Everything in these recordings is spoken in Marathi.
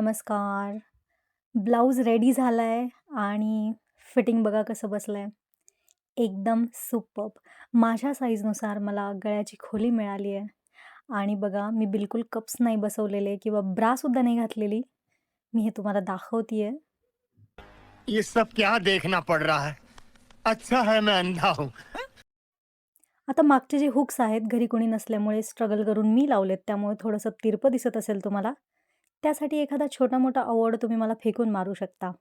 नमस्कार. ब्लाउज रेडी झालाय आणि फिटिंग बघा कसं बसलंय. एकदम सुपर्ब. माझ्या साईजनुसार मला गळ्याची खोली मिळाली आहे आणि बघा मी बिलकुल कप्स नाही बसवलेले किंवा ब्रासुद्धा नाही घातलेली. मी हे तुम्हाला दाखवतीये. ये सब क्या देखना पड़ रहा है? अच्छा है मैं अंधा हूँ। आता मागचे जे हुक्स आहेत घरी कोणी नसल्यामुळे स्ट्रगल करून मी लावलेत, त्यामुळे थोडंसं तिरपं दिसत असेल तुम्हाला. त्यासाठी एखादा छोटा-मोठा अवॉर्ड तुम्ही मला फेकून मारू शकता.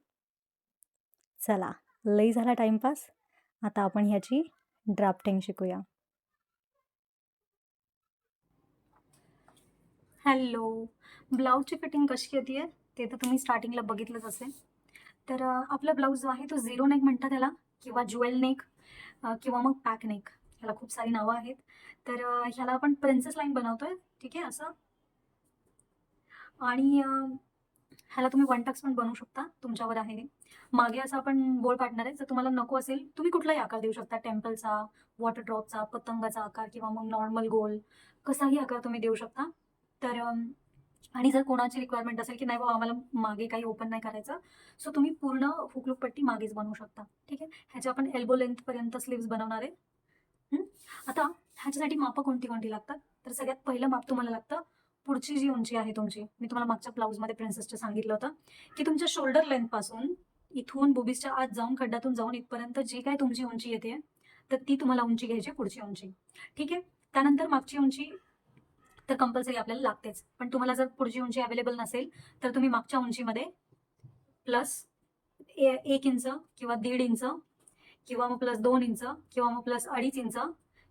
चला, लई झाला टाईमपास. आता आपण ह्याची ड्राफ्टिंग शिकूया. हॅलो. ब्लाऊजची फिटिंग कशी येते ते तर तुम्ही स्टार्टिंगला बघितलंच असेल. तर आपला ब्लाऊज जो आहे तो झिरो नेक म्हणतात त्याला, किंवा ज्वेल नेक, किंवा मग पॅक नेक. ह्याला खूप सारी नावं आहेत. तर ह्याला आपण प्रिन्सेस लाईन बनवतोय, ठीक आहे असं. आणि ह्याला तुम्ही वन टक्स पण बनवू शकता, तुमच्यावर आहे हे. मागे असं आपण बोल पाडणार आहे. जर तुम्हाला नको असेल तुम्ही कुठलाही आकार देऊ शकता. टेम्पलचा, वॉटर ड्रॉपचा, पतंगाचा आकार किंवा मग नॉर्मल गोल, कसाही आकार तुम्ही देऊ शकता. तर आणि जर कोणाची रिक्वायरमेंट असेल की नाही बाबा आम्हाला मागे काही ओपन नाही करायचं, सो तुम्ही पूर्ण हुकलूक पट्टी मागेच बनवू शकता, ठीक आहे. ह्याच्या आपण एल्बो लेंथपर्यंत स्लीव्स बनवणार आहे. आता ह्याच्यासाठी मापं कोणती कोणती लागतात, तर सगळ्यात पहिलं माप तुम्हाला लागतं पुढची जी उंची आहे तुमची. मी तुम्हाला मागच्या ब्लाऊजमध्ये प्रिन्सेसचं सांगितलं होतं की तुमच्या शोल्डर लेंथपासून इथून बुबीसच्या आत जाऊन खड्ड्यातून जाऊन इथपर्यंत जी काय तुमची उंची येते, तर ती तुम्हाला उंची घ्यायची, पुढची उंची, ठीक आहे. त्यानंतर मागची उंची तर कंपल्सरी आपल्याला लागतेच, पण तुम्हाला जर पुढची उंची अवेलेबल नसेल तर तुम्ही मागच्या उंचीमध्ये प्लस 1 इंच किंवा 1.5 इंच किंवा मग प्लस 2 इंच किंवा मग प्लस 2.5 इंच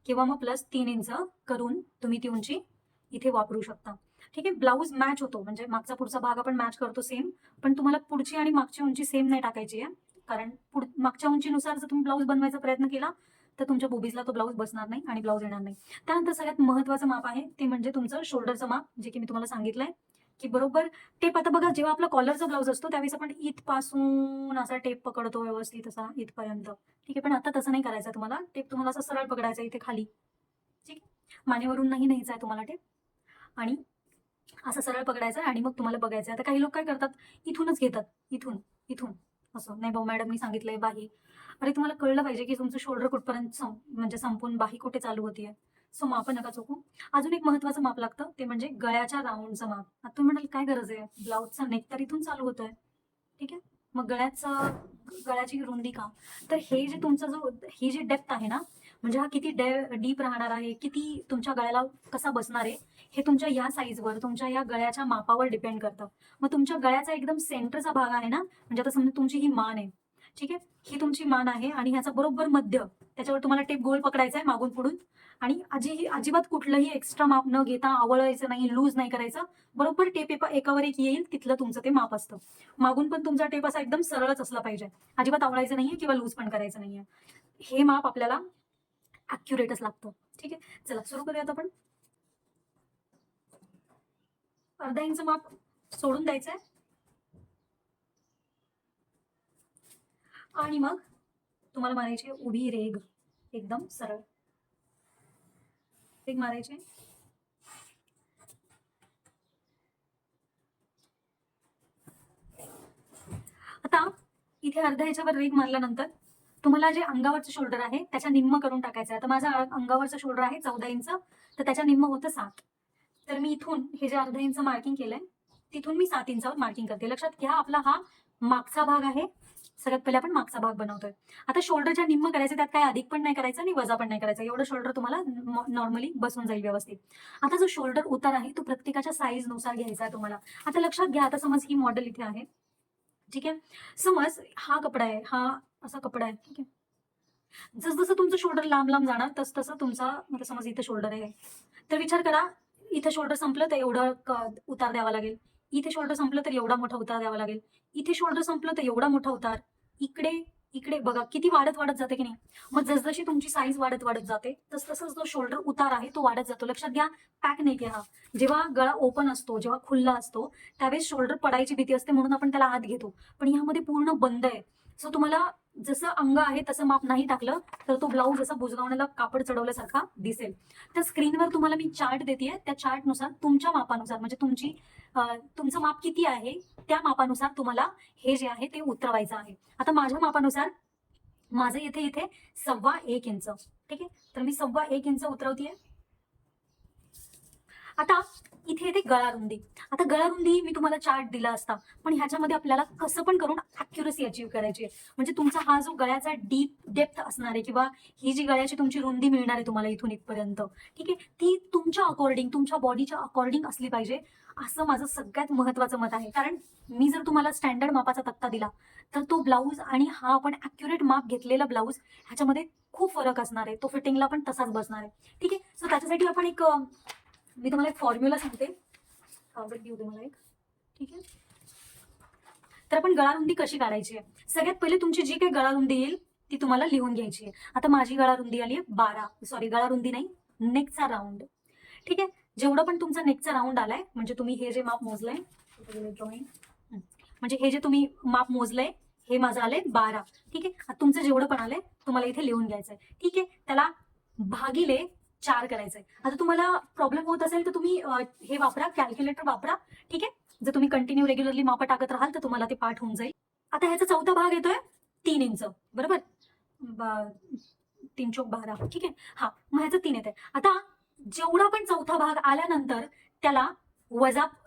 किंवा मग प्लस 3 इंच करून तुम्ही ती उंची इथे वापरू शकता, ठीक आहे. ब्लाऊज मॅच होतो, म्हणजे मागचा पुढचा भाग आपण मॅच करतो सेम, पण तुम्हाला पुढची आणि मागची उंची सेम नाही टाकायची आहे. कारण मागच्या उंचीनुसार जर तुम्ही ब्लाऊज बनवायचा प्रयत्न केला तर तुमच्या बुबीजला तो ब्लाऊज बसणार नाही आणि ब्लाऊज येणार नाही. त्यानंतर सगळ्यात महत्त्वाचं माप आहे ते म्हणजे तुमचं शोल्डरचं माप, जे की मी तुम्हाला सांगितलंय की बरोबर टेप. आता बघा, जेव्हा आपला कॉलरचा ब्लाऊज असतो त्यावेळेस आपण इथपासून असा टेप पकडतो व्यवस्थित असा इथपर्यंत, ठीक आहे. पण आता तसं नाही करायचं तुम्हाला. टेप तुम्हाला असं सरळ पकडायचा इथे खाली, ठीक आहे. मानेवरून नाही न्यायचा आहे तुम्हाला टेप, आणि असं सरळ पकडायचं आणि मग तुम्हाला बघायचं. आता काही लोक काय करतात, इथूनच घेतात, इथून इथून असं. नाही भाऊ, मॅडमनी सांगितलंय बाही. अरे तुम्हाला कळलं पाहिजे की तुमचं शोल्डर कुठपर्यंत म्हणजे संपून बाही कुठे चालू होतीये. सो माप नका चुकू. अजून एक महत्वाचं माप लागतं ते म्हणजे गळ्याच्या राऊंडचं माप. आता तुम्ही म्हणाल काय गरज आहे, ब्लाऊजचा नेक तर इथून चालू होतोय, ठीक आहे. मग गळ्याची रुंदी का, तर हे जे तुमचा जो ही जी डेप्थ आहे ना, म्हणजे हा किती डीप राहणार आहे, किती तुमच्या गळ्याला कसा बसणार आहे, हे तुमच्या या साईजवर, तुमच्या या गळ्याच्या मापावर डिपेंड करतं. मग तुमच्या गळ्याचा एकदम सेंटरचा भाग आहे ना, म्हणजे आता समजा तुमची ही मान आहे, ठीक आहे. ही तुमची मान आहे आणि ह्याचा बरोबर मध्य, त्याच्यावर तुम्हाला टेप गोल पकडायचा आहे मागून पुढून, आणि अजिबात कुठलंही एक्स्ट्रा माप न घेता, आवळायचं नाही, लूज नाही करायचं. बरोबर टेप एकावर एक येईल तिथलं तुमचं ते माप असतं. मागून पण तुमचा टेप असा एकदम सरळच असला पाहिजे, अजिबात आवळायचं नाहीये किंवा लूज पण करायचं नाहीये. हे माप आपल्याला ॲक्युरेटच लागतं, ठीक आहे. चला सुरू करूयात आपण. अर्धा इंच माप सोडून द्यायचंय आणि मग तुम्हाला मारायची उभी रेघ, एकदम सरळ रेघ मारायची. आता इथे अर्ध्या ह्याच्यावर रेघ मारल्यानंतर तुम्हाला जे अंगावरचं शोल्डर आहे त्याच्या निम्म करून टाकायचं आहे. आता माझं अंगावरचं शोल्डर आहे 14 इंच, तर त्याच्या निम्म होतं 7. तर मी इथून हे जे अर्धा इंच मार्किंग केलंय तिथून मी 7 इंचावर मार्किंग करते. लक्षात घ्या, आपला हा मागचा भाग आहे. सगळ्यात पहिले आपण मागचा भाग बनवतोय. आता शोल्डरच्या निम्म करायचं, त्यात काय अधिक पण नाही करायचं आणि वजा पण नाही करायचं. एवढं शोल्डर तुम्हाला नॉर्मली बसून जाईल व्यवस्थित. आता जो शोल्डर उतार आहे तो प्रत्येकाच्या साईज नुसार घ्यायचा आहे तुम्हाला. आता लक्षात घ्या, आता समज ही मॉडेल इथे आहे, ठीक आहे. समज हा कपडा आहे, हा असा कपडा आहे, ठीक आहे. जसं तुमचं शोल्डर लांब लांब जाणार तसं तुमचा, म्हणजे समज इथे शोल्डर आहे, तर विचार करा, इथे शोल्डर संपलं तर एवढं उतार द्यावा लागेल, इथे शोल्डर संपलं तर एवढा मोठा उतार द्यावा लागेल, इथे शोल्डर संपलं तर एवढा मोठा उतार, इकडे इकडे बघा किती वाढत वाढत जाते की नाही. मग जसजशी तुमची साईज वाढत वाढत जाते तसंच जो शोल्डर उतार आहे तो वाढत जातो. लक्षात घ्या, पॅक नेक आहे हा. जेव्हा गळा ओपन असतो, जेव्हा खुल्ला असतो, त्यावेळेस शोल्डर पडायची भीती असते म्हणून आपण त्याला आत घेतो, पण ह्यामध्ये पूर्ण बंद आहे. सो तुम्हाला जसं अंग आहे तसं माप नाही टाकलं तर तो ब्लाऊज असा बुजगावण्याला कापड चढवल्यासारखा दिसेल. तर स्क्रीनवर तुम्हाला मी चार्ट देतेय, त्या चार्टनुसार तुमच्या मापानुसार म्हणजे तुमचं माप किती आहे त्या मापानुसार तुम्हाला हे जे आहे ते उतरवायचं आहे. आता माझ्या मापानुसार माझं इथे इथे 1.25 इंच, ठीक आहे. तर मी 1.25 इंच उतरवतीये. आता इथे येते गळा रुंदी. आता गळा रुंदी मी तुम्हाला चार्ट दिला असता, पण ह्याच्यामध्ये आपल्याला कसं पण करून अॅक्युरसी अचीव्ह करायची आहे. म्हणजे तुमचा हा जो गळ्याचा डेप्थ असणार आहे किंवा ही जी गळ्याची तुमची रुंदी मिळणार आहे तुम्हाला इथून इथपर्यंत, ठीक आहे, ती तुमच्या अकॉर्डिंग तुमच्या बॉडीच्या अकॉर्डिंग असली पाहिजे, असं माझं सगळ्यात महत्वाचं मत आहे. कारण मी जर तुम्हाला स्टँडर्ड मापाचा तक्ता दिला तर तो ब्लाऊज आणि हा आपण अॅक्युरेट माप घेतलेला ब्लाऊज ह्याच्यामध्ये खूप फरक असणार आहे. तो फिटिंगला पण तसाच बसणार आहे, ठीक आहे. सो त्याच्यासाठी आपण मी तुम्हाला एक फॉर्म्युला सांगते, कागद देऊ दे मला एक, ठीक आहे. तर आपण गळा रुंदी कशी काढायची आहे. सगळ्यात पहिले तुमची जी काही गळा रुंदी येईल ती तुम्हाला लिहून घ्यायची आहे. आता माझी गळा रुंदी आली आहे 12, सॉरी गळा रुंदी नाही, नेकचा राऊंड, ठीक आहे. जेवढं पण तुमचा नेकचा राऊंड आलाय, म्हणजे तुम्ही हे जे माप मोजलंय ड्रॉइंग, म्हणजे हे जे तुम्ही माप मोजलंय हे माझं आलंय 12, ठीक आहे. आता तुमचं जेवढं पण आलंय तुम्हाला इथे लिहून घ्यायचंय, ठीक आहे. त्याला भागिले 4 करायचंय. आता तुम्हाला प्रॉब्लेम होत असेल तर तुम्ही हे वापरा, कॅल्क्युलेटर वापरा, ठीक आहे. जर तुम्ही कंटिन्यू रेग्युलरली मापा टाकत राहाल तर तुम्हाला ते पाठ होऊन जाईल. आता ह्याचा चौथा भाग येतोय 3 इंच, बरोबर, 3 चौक 12, ठीक आहे. हा, मग ह्याचं 3 येते. आता जेवढा पण चौथा भाग आल्यानंतर त्याला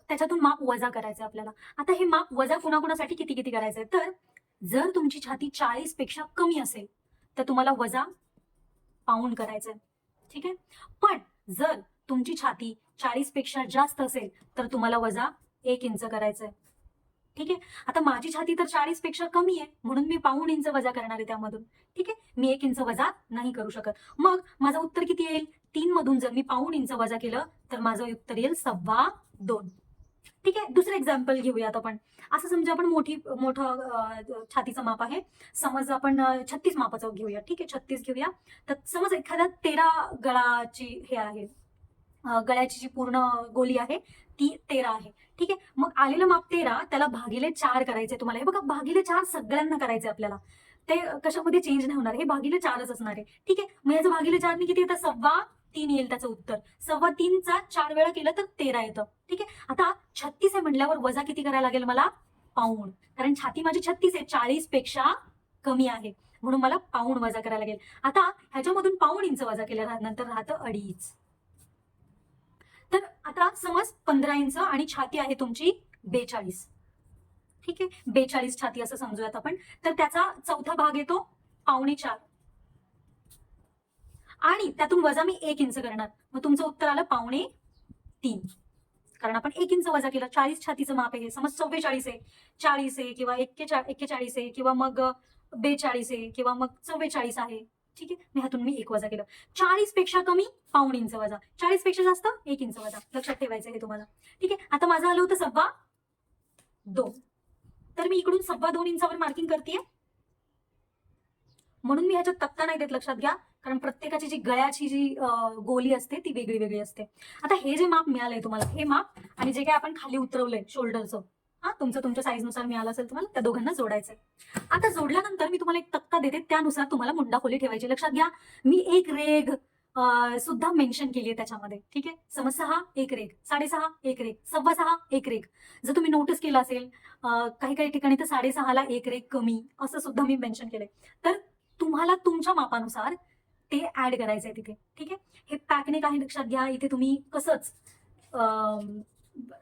त्याच्यातून माप वजा करायचं आपल्याला. आता हे माप वजा कुणाकुणासाठी किती किती करायचंय, तर जर तुमची छाती 40 पेक्षा कमी असेल तर तुम्हाला वजा पाऊण करायचंय, ठीक आहे. पण जर तुमची छाती 40 पेक्षा जास्त असेल तर तुम्हाला वजा 1 इंच करायचंय, ठीक आहे. आता माझी छाती तर 40 पेक्षा कमी आहे म्हणून मी पाऊण इंच वजा करणार आहे त्यामधून, ठीक आहे. मी 1 इंच वजा नाही करू शकत. मग माझं उत्तर किती येईल, 3 मधून जर मी पाऊण इंच वजा केलं तर माझं उत्तर येईल 2.25, ठीक आहे. दुसरं एक्झाम्पल घेऊयात आपण. असं समजा आपण मोठं छातीचं माप आहे, समज आपण 36 मापाचं घेऊया, ठीक आहे. 36 घेऊया. तर समज एखाद्या 13 गळाची हे आहे, गळ्याची जी पूर्ण गोली आहे ती 13 आहे, ठीक आहे. मग आलेलं माप 13 त्याला भागिले 4 करायचे तुम्हाला. हे बघा, भागिले 4 सगळ्यांना करायचे आपल्याला, ते कशामध्ये चेंज नाही होणार, हे भागिले 4च असणार आहे, ठीक आहे. मग याचं भागिले 4 किती येतं, 3.25 येईल त्याचं उत्तर. 3.25चा 4 वेळा केलं तर 13 येतं, ठीक आहे. आता 36 आहे म्हटल्यावर वजा किती करायला लागेल मला, पाऊण, कारण छाती माझी 36 आहे, 40 पेक्षा कमी आहे म्हणून मला पाऊण वजा करायला लागेल. आता ह्याच्यामधून पाऊण इंच वजा केल्यानंतर राहतं 2.5. तर आता समज 15 इंच आणि छाती आहे तुमची 42, ठीक आहे. 42 छाती असं समजूयात आपण. तर त्याचा चौथा भाग येतो 3.25 आणि त्यातून वजा मी 1 इंच करणार, मग तुमचं उत्तर आलं 2.25, कारण आपण 1 इंच वजा केलं. 40 छातीचं माप आहे, समज 44 आहे, 40 आहे किंवा 41 आहे किंवा मग 42 आहे किंवा मग 44 आहे, ठीक आहे. मी ह्यातून 1 वजा केलं. 40 पेक्षा कमी पाऊण इंच वजा, 40 पेक्षा जास्त 1 इंच वजा, लक्षात ठेवायचं हे तुम्हाला, ठीक आहे. आता माझं आलं होतं 2.25, तर मी इकडून 2.25 इंचावर मार्किंग करतेय. म्हणून मी ह्याच्यात तक्ता नाही देत, लक्षात घ्या, कारण प्रत्येकाची जी गळ्याची जी गोली असते ती वेगळी वेगळी असते. आता हे जे माप मिळालंय तुम्हाला, हे माप आणि जे काय आपण खाली उतरवलंय शोल्डरचं, हा, तुमच्या साईजनुसार मिळालं असेल तुम्हाला, त्या दोघांना जोडायचंय. आता जोडल्यानंतर मी तुम्हाला एक तक्ता देते, त्यानुसार तुम्हाला मुंडा खोली ठेवायची. लक्षात घ्या, मी एक रेघ सुद्धा मेन्शन केली आहे त्याच्यामध्ये, ठीक आहे. समज 6 एक रेघ, 6.5 एक रेघ, 6.25 एक रेघ. जर तुम्ही नोटीस केलं असेल काही काही ठिकाणी तर 6.5ला एक रेघ कमी असं सुद्धा मी मेन्शन केलंय. तर तुम्हाला तुमच्या मापानुसार ते ऍड करायचंय तिथे, ठीक आहे. हे पॅकने काही लक्षात घ्या, इथे तुम्ही कसंच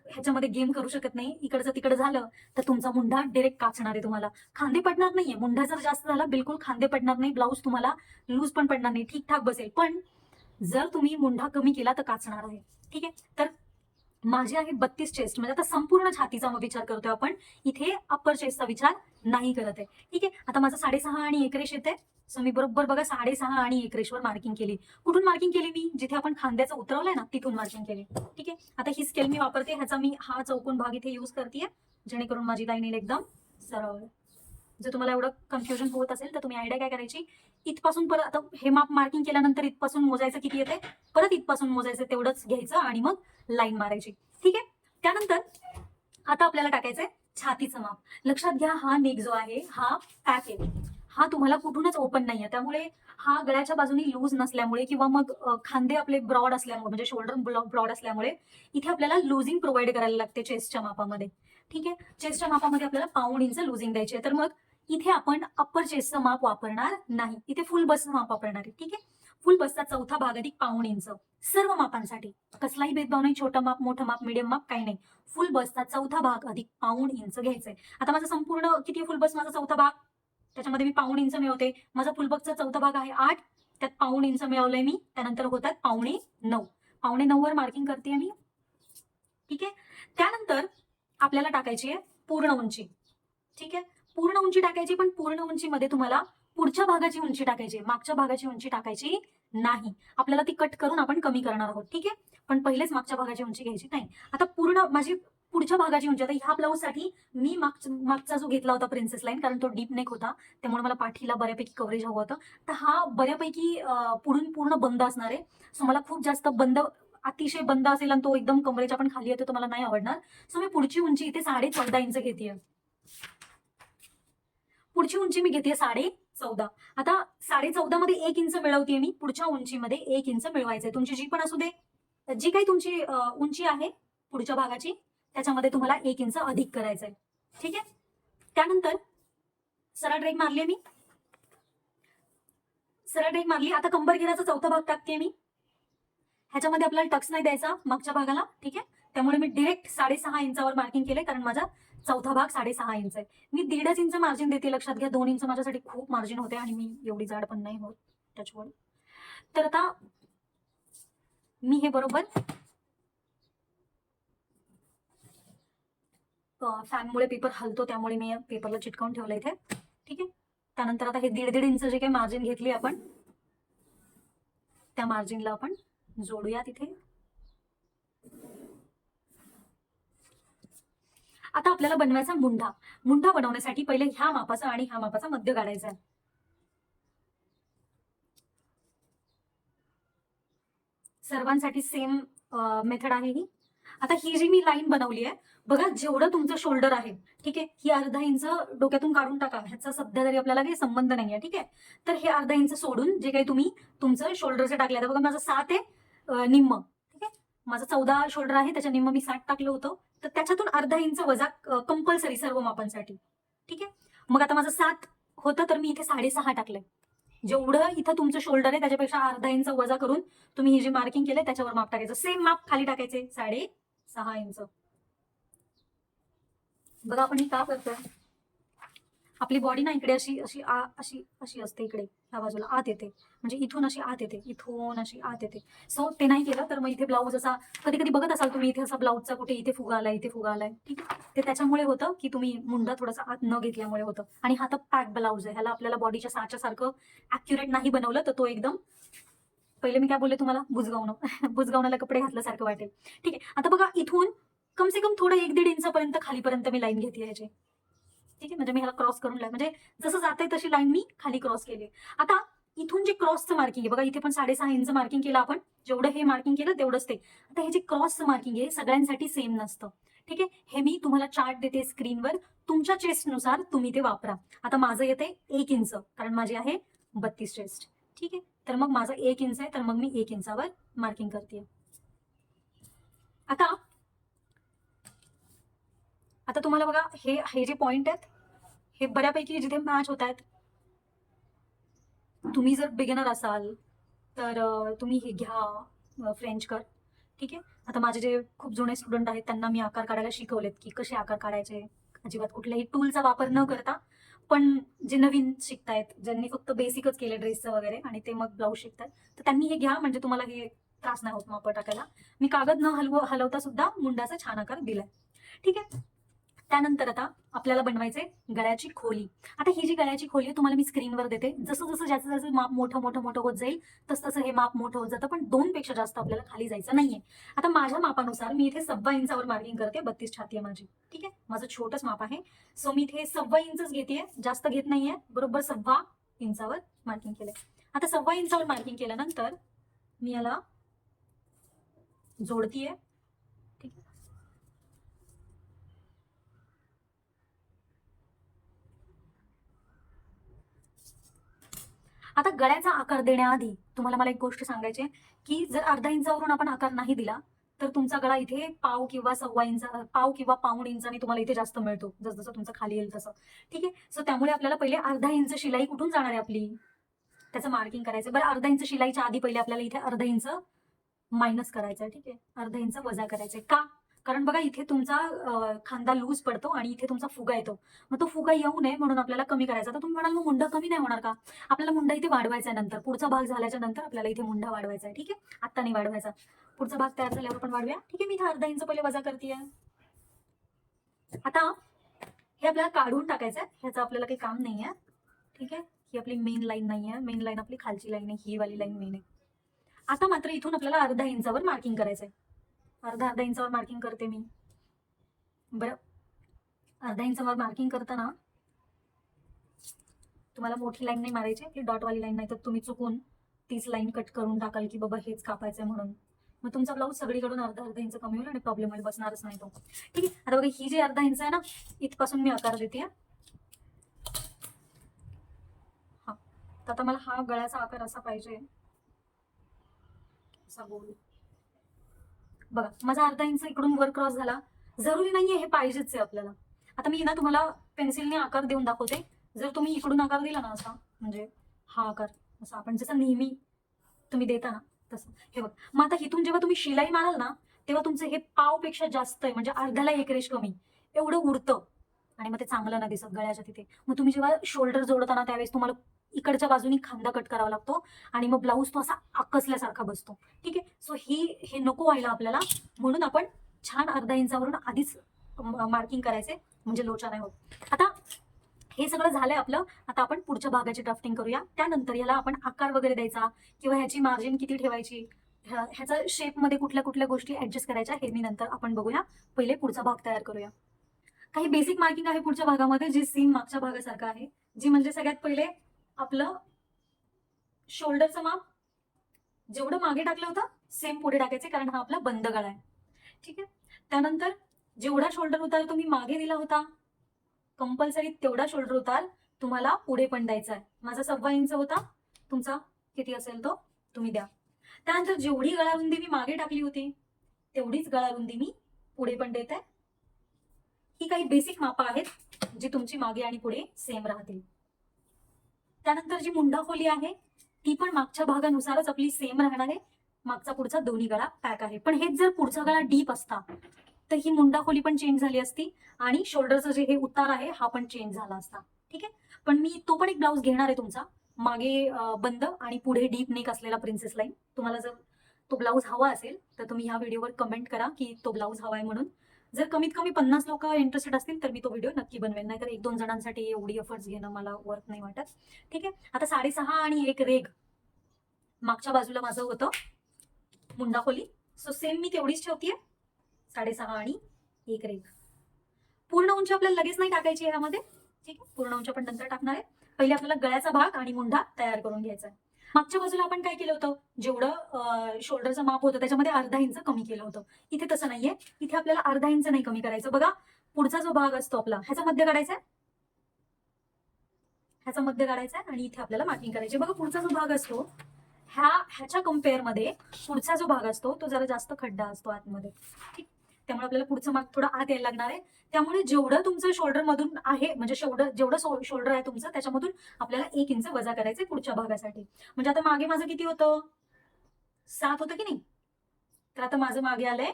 ह्याच्यामध्ये गेम करू शकत नाही. इकडचं तिकडं झालं तर तुमचा मुंढा डायरेक्ट काचणार आहे, तुम्हाला खांदे पडणार नाहीये. मुंढा जर जास्त झाला बिलकुल खांदे पडणार नाही, ब्लाऊज तुम्हाला लूज पण पडणार नाही, ठीकठाक बसेल. पण जर तुम्ही मुंढा कमी केला तर काचणार आहे, ठीक आहे. तर माझी आहे 32 चेस्ट, म्हणजे आता संपूर्ण छातीचा विचार करतोय आपण, इथे अप्पर चेस्टचा विचार नाही करत आहे, ठीक आहे. आता माझं 6.5 आणि 1 रेष येते, सो मी बरोबर बघा 6.5 आणि 1 रेषवर मार्किंग केली. कुठून मार्किंग केली मी, जिथे आपण खांद्याचं उतरवलंय ना तिथून मार्किंग केली, ठीक आहे. आता ही स्केल मी वापरते, ह्याचा मी हा चौकोन भाग इथे यूज करते जेणेकरून माझी लाईन येईल एकदम सरळ. जर तुम्हाला एवढं कन्फ्युजन होत असेल तर तुम्ही आयडिया काय करायची, इथपासून परत आता हे माप मार्किंग केल्यानंतर इथपासून मोजायचं किती येते, परत इथपासून मोजायचं तेवढंच घ्यायचं आणि मग लाईन मारायची, ठीक आहे. त्यानंतर आता आपल्याला टाकायचंय छातीचं माप. लक्षात घ्या, हा नेक जो आहे हा पॅक आहे, हा तुम्हाला कुठूनच ओपन नाहीये, त्यामुळे हा गळ्याच्या बाजूनी लूज नसल्यामुळे किंवा मग खांदे आपले ब्रॉड असल्यामुळे म्हणजे शोल्डर ब्रॉड असल्यामुळे इथे आपल्याला लुजिंग प्रोव्हाइड करायला लागते चेस्टच्या मापामध्ये. ठीक आहे, चेस्टच्या मापामध्ये आपल्याला 1.5 इंच लुजिंग द्यायची आहे. तर मग इथे आपण अप्पर चेस्टचं माप वापरणार नाही, इथे फुल बसचं माप वापरणार आहे. ठीक आहे, फुल बसचा चौथा भाग अधिक 1.5 इंच सर्व मापांसाठी. कसलाही भेदभाव नाही, छोटं माप मोठं माप मिडियम माप काही नाही. फुल बसचा चौथा भाग अधिक 1.5 इंच घ्यायचंय. आता माझा संपूर्ण किती फुल बस, माझा चौथा भाग, त्याच्यामध्ये मी 1.5 इंच मिळवते. माझा फुल बसचा चौथा भाग आहे 8, त्यात 1.5 इंच मिळवलंय मी, त्यानंतर होतात 8.25. 8.25 वर मार्किंग करते मी. ठीक आहे, त्यानंतर आपल्याला टाकायची आहे पूर्ण उंची. ठीक आहे, पूर्ण उंची टाकायची, पण पूर्ण उंचीमध्ये तुम्हाला पुढच्या भागाची उंची टाकायची, मागच्या भागाची उंची टाकायची नाही. आपल्याला ती कट करून आपण कमी करणार आहोत. ठीक आहे, पण पहिलेच मागच्या भागाची उंची घ्यायची नाही. आता पूर्ण माझी पुढच्या भागाची उंची, आता ह्या ब्लाऊज साठी मी मागचा जो घेतला होता प्रिन्सेस लाईन, कारण तो डीप नेक होता, त्यामुळे मला पाठीला बऱ्यापैकी कव्हरेज हवं होतं. तर हा बऱ्यापैकी पुढून पूर्ण बंद असणार आहे. सो मला खूप जास्त बंद, अतिशय बंद असेल आणि तो एकदम कमरेच्या पण खाली येतो तर मला नाही आवडणार. सो मी पुढची उंची इथे 14.5 इंच घेते. पुढची उंची मी घेते 14.5. आता 14.5 मध्ये 1 इंच मिळवते मी, पुढच्या उंचीमध्ये 1 इंच मिळवायचंय. तुमची जी पण असू दे, जी काही तुमची उंची आहे पुढच्या भागाची, त्याच्यामध्ये तुम्हाला 1 इंच अधिक करायचंय. ठीक आहे, त्यानंतर सरळ रेघ मारली मी, सरळ रेघ मारली. आता कंबर घेराचा चौथा भाग टाकते मी. ह्याच्यामध्ये आपल्याला टक्स नाही द्यायचा मागच्या भागाला. ठीक आहे, त्यामुळे मी डायरेक्ट 6.5 इंचावर मार्किंग केले, कारण माझा चौथा भाग 6.5 इंच आहे. मी 1.5 इंच मार्जिन देते, लक्षात घ्या. 2 इंच माझ्यासाठी खूप मार्जिन होते आणि मी एवढी जाड पण नाही होत त्याच्यावर. तर आता मी हे बरोबर फॅनमुळे पेपर हलतो, त्यामुळे मी पेपरला चिटकावून ठेवलं इथे. ठीक आहे, त्यानंतर आता हे 1.5 इंच जे काही मार्जिन घेतली आपण, त्या मार्जिनला आपण जोडूया तिथे. आता आपल्याला बनवायचा मुंढा. मुंढा बनवण्यासाठी पहिले ह्या मापाचा आणि ह्या मापाचा मध्य काढायचा आहे. सर्वांसाठी सेम मेथड आहे ही. आता ही जी मी लाईन बनवली आहे बघा, जेवढं तुमचं शोल्डर आहे, ठीक आहे, ही अर्धा इंच डोक्यातून काढून टाका, ह्याचा सध्या तरी आपल्याला काही संबंध नाहीये. ठीक आहे, तर हे अर्धा इंच सोडून जे काही तुम्ही तुमचं शोल्डरचे टाकले, आता बघा माझं 7 आहे निम्म. ठीक आहे, माझं 14 शोल्डर आहे, त्याच्या निम्म मी 7 टाकलं होतं, तर त्याच्यातून अर्धा इंच वजा कंपल्सरी सर्व मापांसाठी. ठीक आहे, मग आता माझं 7 होतं, तर मी इथे 6.5 टाकलंय. जेवढं इथं तुमचं शोल्डर आहे त्याच्यापेक्षा अर्धा इंच वजा करून तुम्ही हे जे मार्किंग केलंय त्याच्यावर माप टाकायचं. सेम माप खाली टाकायचे 6.5 इंच. बघा आपण हे का करतोय, आपली बॉडी ना इकडे अशी अशी अशी अशी असते, इकडे ह्या बाजूला आत येते, म्हणजे इथून अशी आत येते, इथून अशी आत येते. सो ते नाही केलं तर मग इथे ब्लाऊज असा, कधी कधी बघत असाल तुम्ही, इथे असा ब्लाऊजचा कुठे इथे फुगा आलाय, इथे फुगा आलाय. ठीक आहे, ते त्याच्यामुळे होतं की तुम्ही मुंडा थोडासा आत न घेतल्यामुळे होतं. आणि हा तर पॅक ब्लाऊज आहे, ह्याला आपल्याला बॉडीच्या साच्या सारखं ऍक्युरेट नाही बनवलं तर तो एकदम, पहिले मी काय बोलले तुम्हाला, बुजगावणं बुजगावण्याला कपडे घातल्यासारखं वाटेल. ठीक आहे, आता बघा इथून कम से कम थोडं 1-1.5 इंचापर्यंत खालीपर्यंत मी लाईन घेते ह्याची. ठीक आहे, म्हणजे मी ह्याला क्रॉस करून म्हणजे जसं जाते तशी लाईन मी खाली क्रॉस केली. आता इथून जे क्रॉसचं मार्किंग आहे बघा, इथे पण 6.5 इंच मार्किंग केलं आपण, जेवढं हे मार्किंग केलं तेवढंच ते. आता हे जे क्रॉसचं मार्किंग आहे सगळ्यांसाठी सेम नसतं. ठीक आहे, हे मी तुम्हाला चार्ट देते स्क्रीनवर, तुमच्या चेस्टनुसार तुम्ही ते वापरा. आता माझं येते 1 इंच, कारण माझी आहे 32 चेस्ट. ठीक आहे, तर मग माझं 1 इंच आहे, तर मग मी 1 इंचावर मार्किंग करते. आता आता तुम्हाला बघा हे हे जे पॉइंट आहेत हे बऱ्यापैकी जिथे मॅच होत आहेत. तुम्ही जर बिगिनर असाल तर तुम्ही हे घ्या फ्रेंच कर. ठीक आहे, आता माझे जे खूप जुने स्टुडंट आहेत त्यांना मी आकार काढायला शिकवलेत की कसे आकार काढायचे, अजिबात कुठल्याही टूलचा वापर न करता. पण जे नवीन शिकतायत, ज्यांनी फक्त बेसिकच केले ड्रेसचं वगैरे आणि ते मग ब्लाऊज शिकतात, तर त्यांनी हे घ्या, म्हणजे तुम्हाला हे त्रास नाही होत माप टाकायला. मी कागद न हलवता सुद्धा मुंडाचा छान आकार दिलाय. ठीक आहे, त्यानंतर आता आपल्याला बनवायचे गळ्याची खोली. आता ही जी गळ्याची खोली आहे तुम्हाला मी स्क्रीनवर देते. जसं जसं ज्याचं ज्याचं माप मोठं मोठं मोठं होत जाईल तसं तसं हे माप मोठं होत जातं, पण 2 पेक्षा जास्त आपल्याला खाली जायचं नाहीये. आता माझ्या मापानुसार मी इथे 1.25 इंचावर मार्किंग करते. 32 छाती आहे माझी. ठीक आहे, माझं छोटंच माप आहे. सो मी इथे 1.25 इंचच घेते, जास्त घेत नाहीये. बरोबर 1.25 इंचावर मार्किंग केलंय. आता 1.25 इंचावर मार्किंग केल्यानंतर मी याला जोडतीये. ठीक आहे, आता गळ्याचा आकार देण्याआधी तुम्हाला मला एक गोष्ट सांगायची आहे, की जर अर्धा इंचावरून आपण आकार नाही दिला तर तुमचा गळा इथे पाव किंवा सव्वा इंच, पाव किंवा पाऊण इंचाने तुम्हाला इथे जास्त मिळतो, जसं तुमचं खाली येईल तसं. ठीक आहे. सो त्यामुळे आपल्याला पहिले अर्धा इंच शिलाई कुठून जाणार आहे आपली, त्याचं मार्किंग करायचं. बरं, अर्धा इंच शिलाईच्या आधी पहिले आपल्याला इथे अर्धा इंच मायनस करायचं आहे. ठीक आहे, अर्धा इंच वजा करायचंय. का? कारण बघा इथे तुमचा खांदा लूज पडतो आणि इथे तुमचा फुगा येतो. मग तो फुगा येऊ नये म्हणून आपल्याला कमी करायचा. तर तुम्ही म्हणाल मग मुंडा कमी नाही होणार का? आपल्याला मुंडा इथे वाढवायचा आहे, नंतर पुढचा भाग झाल्याच्या नंतर आपल्याला इथे मुंडा वाढवायचा आहे. ठीक आहे, आता नाही वाढवायचा, पुढचा भाग तयार झाल्यावर पण वाढवूया. ठीक आहे, मी इथे अर्धा इंच पहिले वजा करते. आता हे आपल्याला काढून टाकायचं आहे, ह्याचं आपल्याला काही काम नाही आहे. ठीक आहे, ही आपली मेन लाईन नाही आहे, मेन लाईन आपली खालची लाईन आहे, ही वाली लाईन मेन आहे. आता मात्र इथून आपल्याला अर्धा इंचावर मार्किंग करायचंय. अर्धा इंचावर मार्किंग करते मी. बरं, अर्धा इंचावर मार्किंग करताना तुम्हाला मोठी लाईन नाही मारायची, आपली डॉटवाली लाईन, नाही तर तुम्ही चुकून तीच लाईन कट करून टाकाल की बाबा हेच कापायचंय म्हणून. मग तुमचा ब्लाऊज सगळीकडून अर्धा इंच कमी होईल आणि प्रॉब्लेम मध्ये बसणारच नाही तो. ठीक आहे, आता बघा ही जी अर्धा इंच आहे ना, इथपासून मी आकार देते. हा, तर आता मला हा गळ्याचा आकार असा पाहिजे, असा गोल. बघा माझा अर्धा इंच इकडून वर क्रॉस झाला, जरुरी नाहीये हे पाहिजेच आहे आपल्याला. आता मी ना तुम्हाला पेन्सिलने आकार देऊन दाखवते. जर तुम्ही इकडून आकार दिला ना असा, म्हणजे हा आकार असा आपण जसं नेहमी तुम्ही देता ना तसं, हे बघ. मग आता इथून जेव्हा तुम्ही शिलाई माराल ना, तेव्हा तुमचं हे पावपेक्षा जास्त आहे, म्हणजे अर्ध्याला एक रेष कमी एवढं उरतं आणि मग ते चांगलं ना दिसत गळ्याच्या तिथे. मग तुम्ही जेव्हा शोल्डर जोडताना त्यावेळेस तुम्हाला इकडच्या बाजूनी खांदा कट करावा लागतो आणि मग ब्लाऊज तो असा आकसल्यासारखा बसतो. ठीक आहे, सो हे नको व्हायला आपल्याला, म्हणून आपण छान अर्धा इंचावरून आधीच मार्किंग करायचे, म्हणजे लोचा नाही होत. आता हे सगळं झालंय आपलं. आता आपण पुढच्या भागाची ड्राफ्टिंग करूया. त्यानंतर याला आपण आकार वगैरे द्यायचा किंवा ह्याची मार्जिन किती ठेवायची, ह्याचा शेपमध्ये कुठल्या कुठल्या गोष्टी ऍडजस्ट करायच्या हे मी नंतर आपण बघूया. पहिले पुढचा भाग तयार करूया. काही बेसिक मार्किंग आहे पुढच्या भागामध्ये, जी सेम मागच्या भागासारखं आहे. जी म्हणजे सगळ्यात पहिले आपलं शोल्डरचं माप जेवढं मागे टाकलं होतं सेम पुढे टाकायचे, कारण हा आपला बंद गळा आहे. ठीक आहे, त्यानंतर जेवढा शोल्डर उतार तुम्ही मागे दिला होता कंपल्सरी तेवढा शोल्डर उतार तुम्हाला पुढे पण द्यायचा आहे. माझा 1.25 इंच होता, तुमचा किती असेल तो तुम्ही द्या. त्यानंतर जेवढी गळारुंदी मी मागे टाकली होती तेवढीच गळारुंदी मी पुढे पण देत आहे. ही काही बेसिक मापं आहेत जी तुमची मागे आणि पुढे सेम राहतील. त्यानंतर जी मुंडा खोली आहे ती पण मागच्या भागानुसारच आपली सेम राहणार आहे. मागचा पुढचा दोन्ही गळा पॅक आहे, पण हेच जर पुढचा गळा डीप असता तर ही मुंडा खोली पण चेंज झाली असती आणि शोल्डरचं जे हे उतार आहे हा पण चेंज झाला असता. ठीक आहे, पण मी तो पण एक ब्लाऊज घेणार आहे तुमचा, मागे बंद आणि पुढे डीप नेक असलेला प्रिन्सेस लाईन. तुम्हाला जर तो ब्लाऊज हवा असेल तर तुम्ही ह्या व्हिडिओवर कमेंट करा की तो ब्लाऊज हवा आहे म्हणून. जर कमीत कमी 50 लोक इंटरेस्टेड असतील तर मी तो व्हिडिओ नक्की बनवेन, नाहीतर 1-2 जणांसाठी एवढी एफर्ट्स घेणं मला वर्थ नाही वाटत. ठीक आहे, आता 6.5 आणि 1 रेग मागच्या बाजूला माझं होतं मुंडा खोली, सो सेम मी तेवढीच ठेवतीये, 6.5 आणि 1 रेग. पूर्ण उंची आपल्याला लगेच नाही टाकायची ह्यामध्ये. ठीक आहे, पूर्ण उंची आपण नंतर टाकणार आहे. पहिले आपल्याला गळ्याचा भाग आणि मुंडा तयार करून घ्यायचा आहे. मागच्या बाजूला आपण काय केलं होतं, जेवढं शोल्डरचं माप होतं त्याच्यामध्ये अर्धा इंच कमी केलं होतं. इथे तसं नाहीये, इथे आपल्याला अर्धा इंच नाही कमी करायचं. बघा पुढचा जो भाग असतो आपला ह्याचा मध्य काढायचा आहे, ह्याचा मध्य काढायचा आहे आणि इथे आपल्याला मार्किंग करायची. बघा पुढचा जो भाग असतो ह्याच्या कम्पेअर मध्ये पुढचा जो भाग असतो तो जरा जास्त खड्डा असतो आतमध्ये. ठीक, त्यामुळे आपल्याला पुढचं माग थोडं आत यायला लागणार आहे. त्यामुळे जेवढं तुमचं शोल्डर मधून आहे, म्हणजे जेवढं शोल्डर आहे तुमचं त्याच्यामधून आपल्याला 1 इंच वजा करायचंय पुढच्या भागासाठी. म्हणजे आता मागे माझं किती होतं, 7 होतं की नाही, तर आता माझं मागे आलंय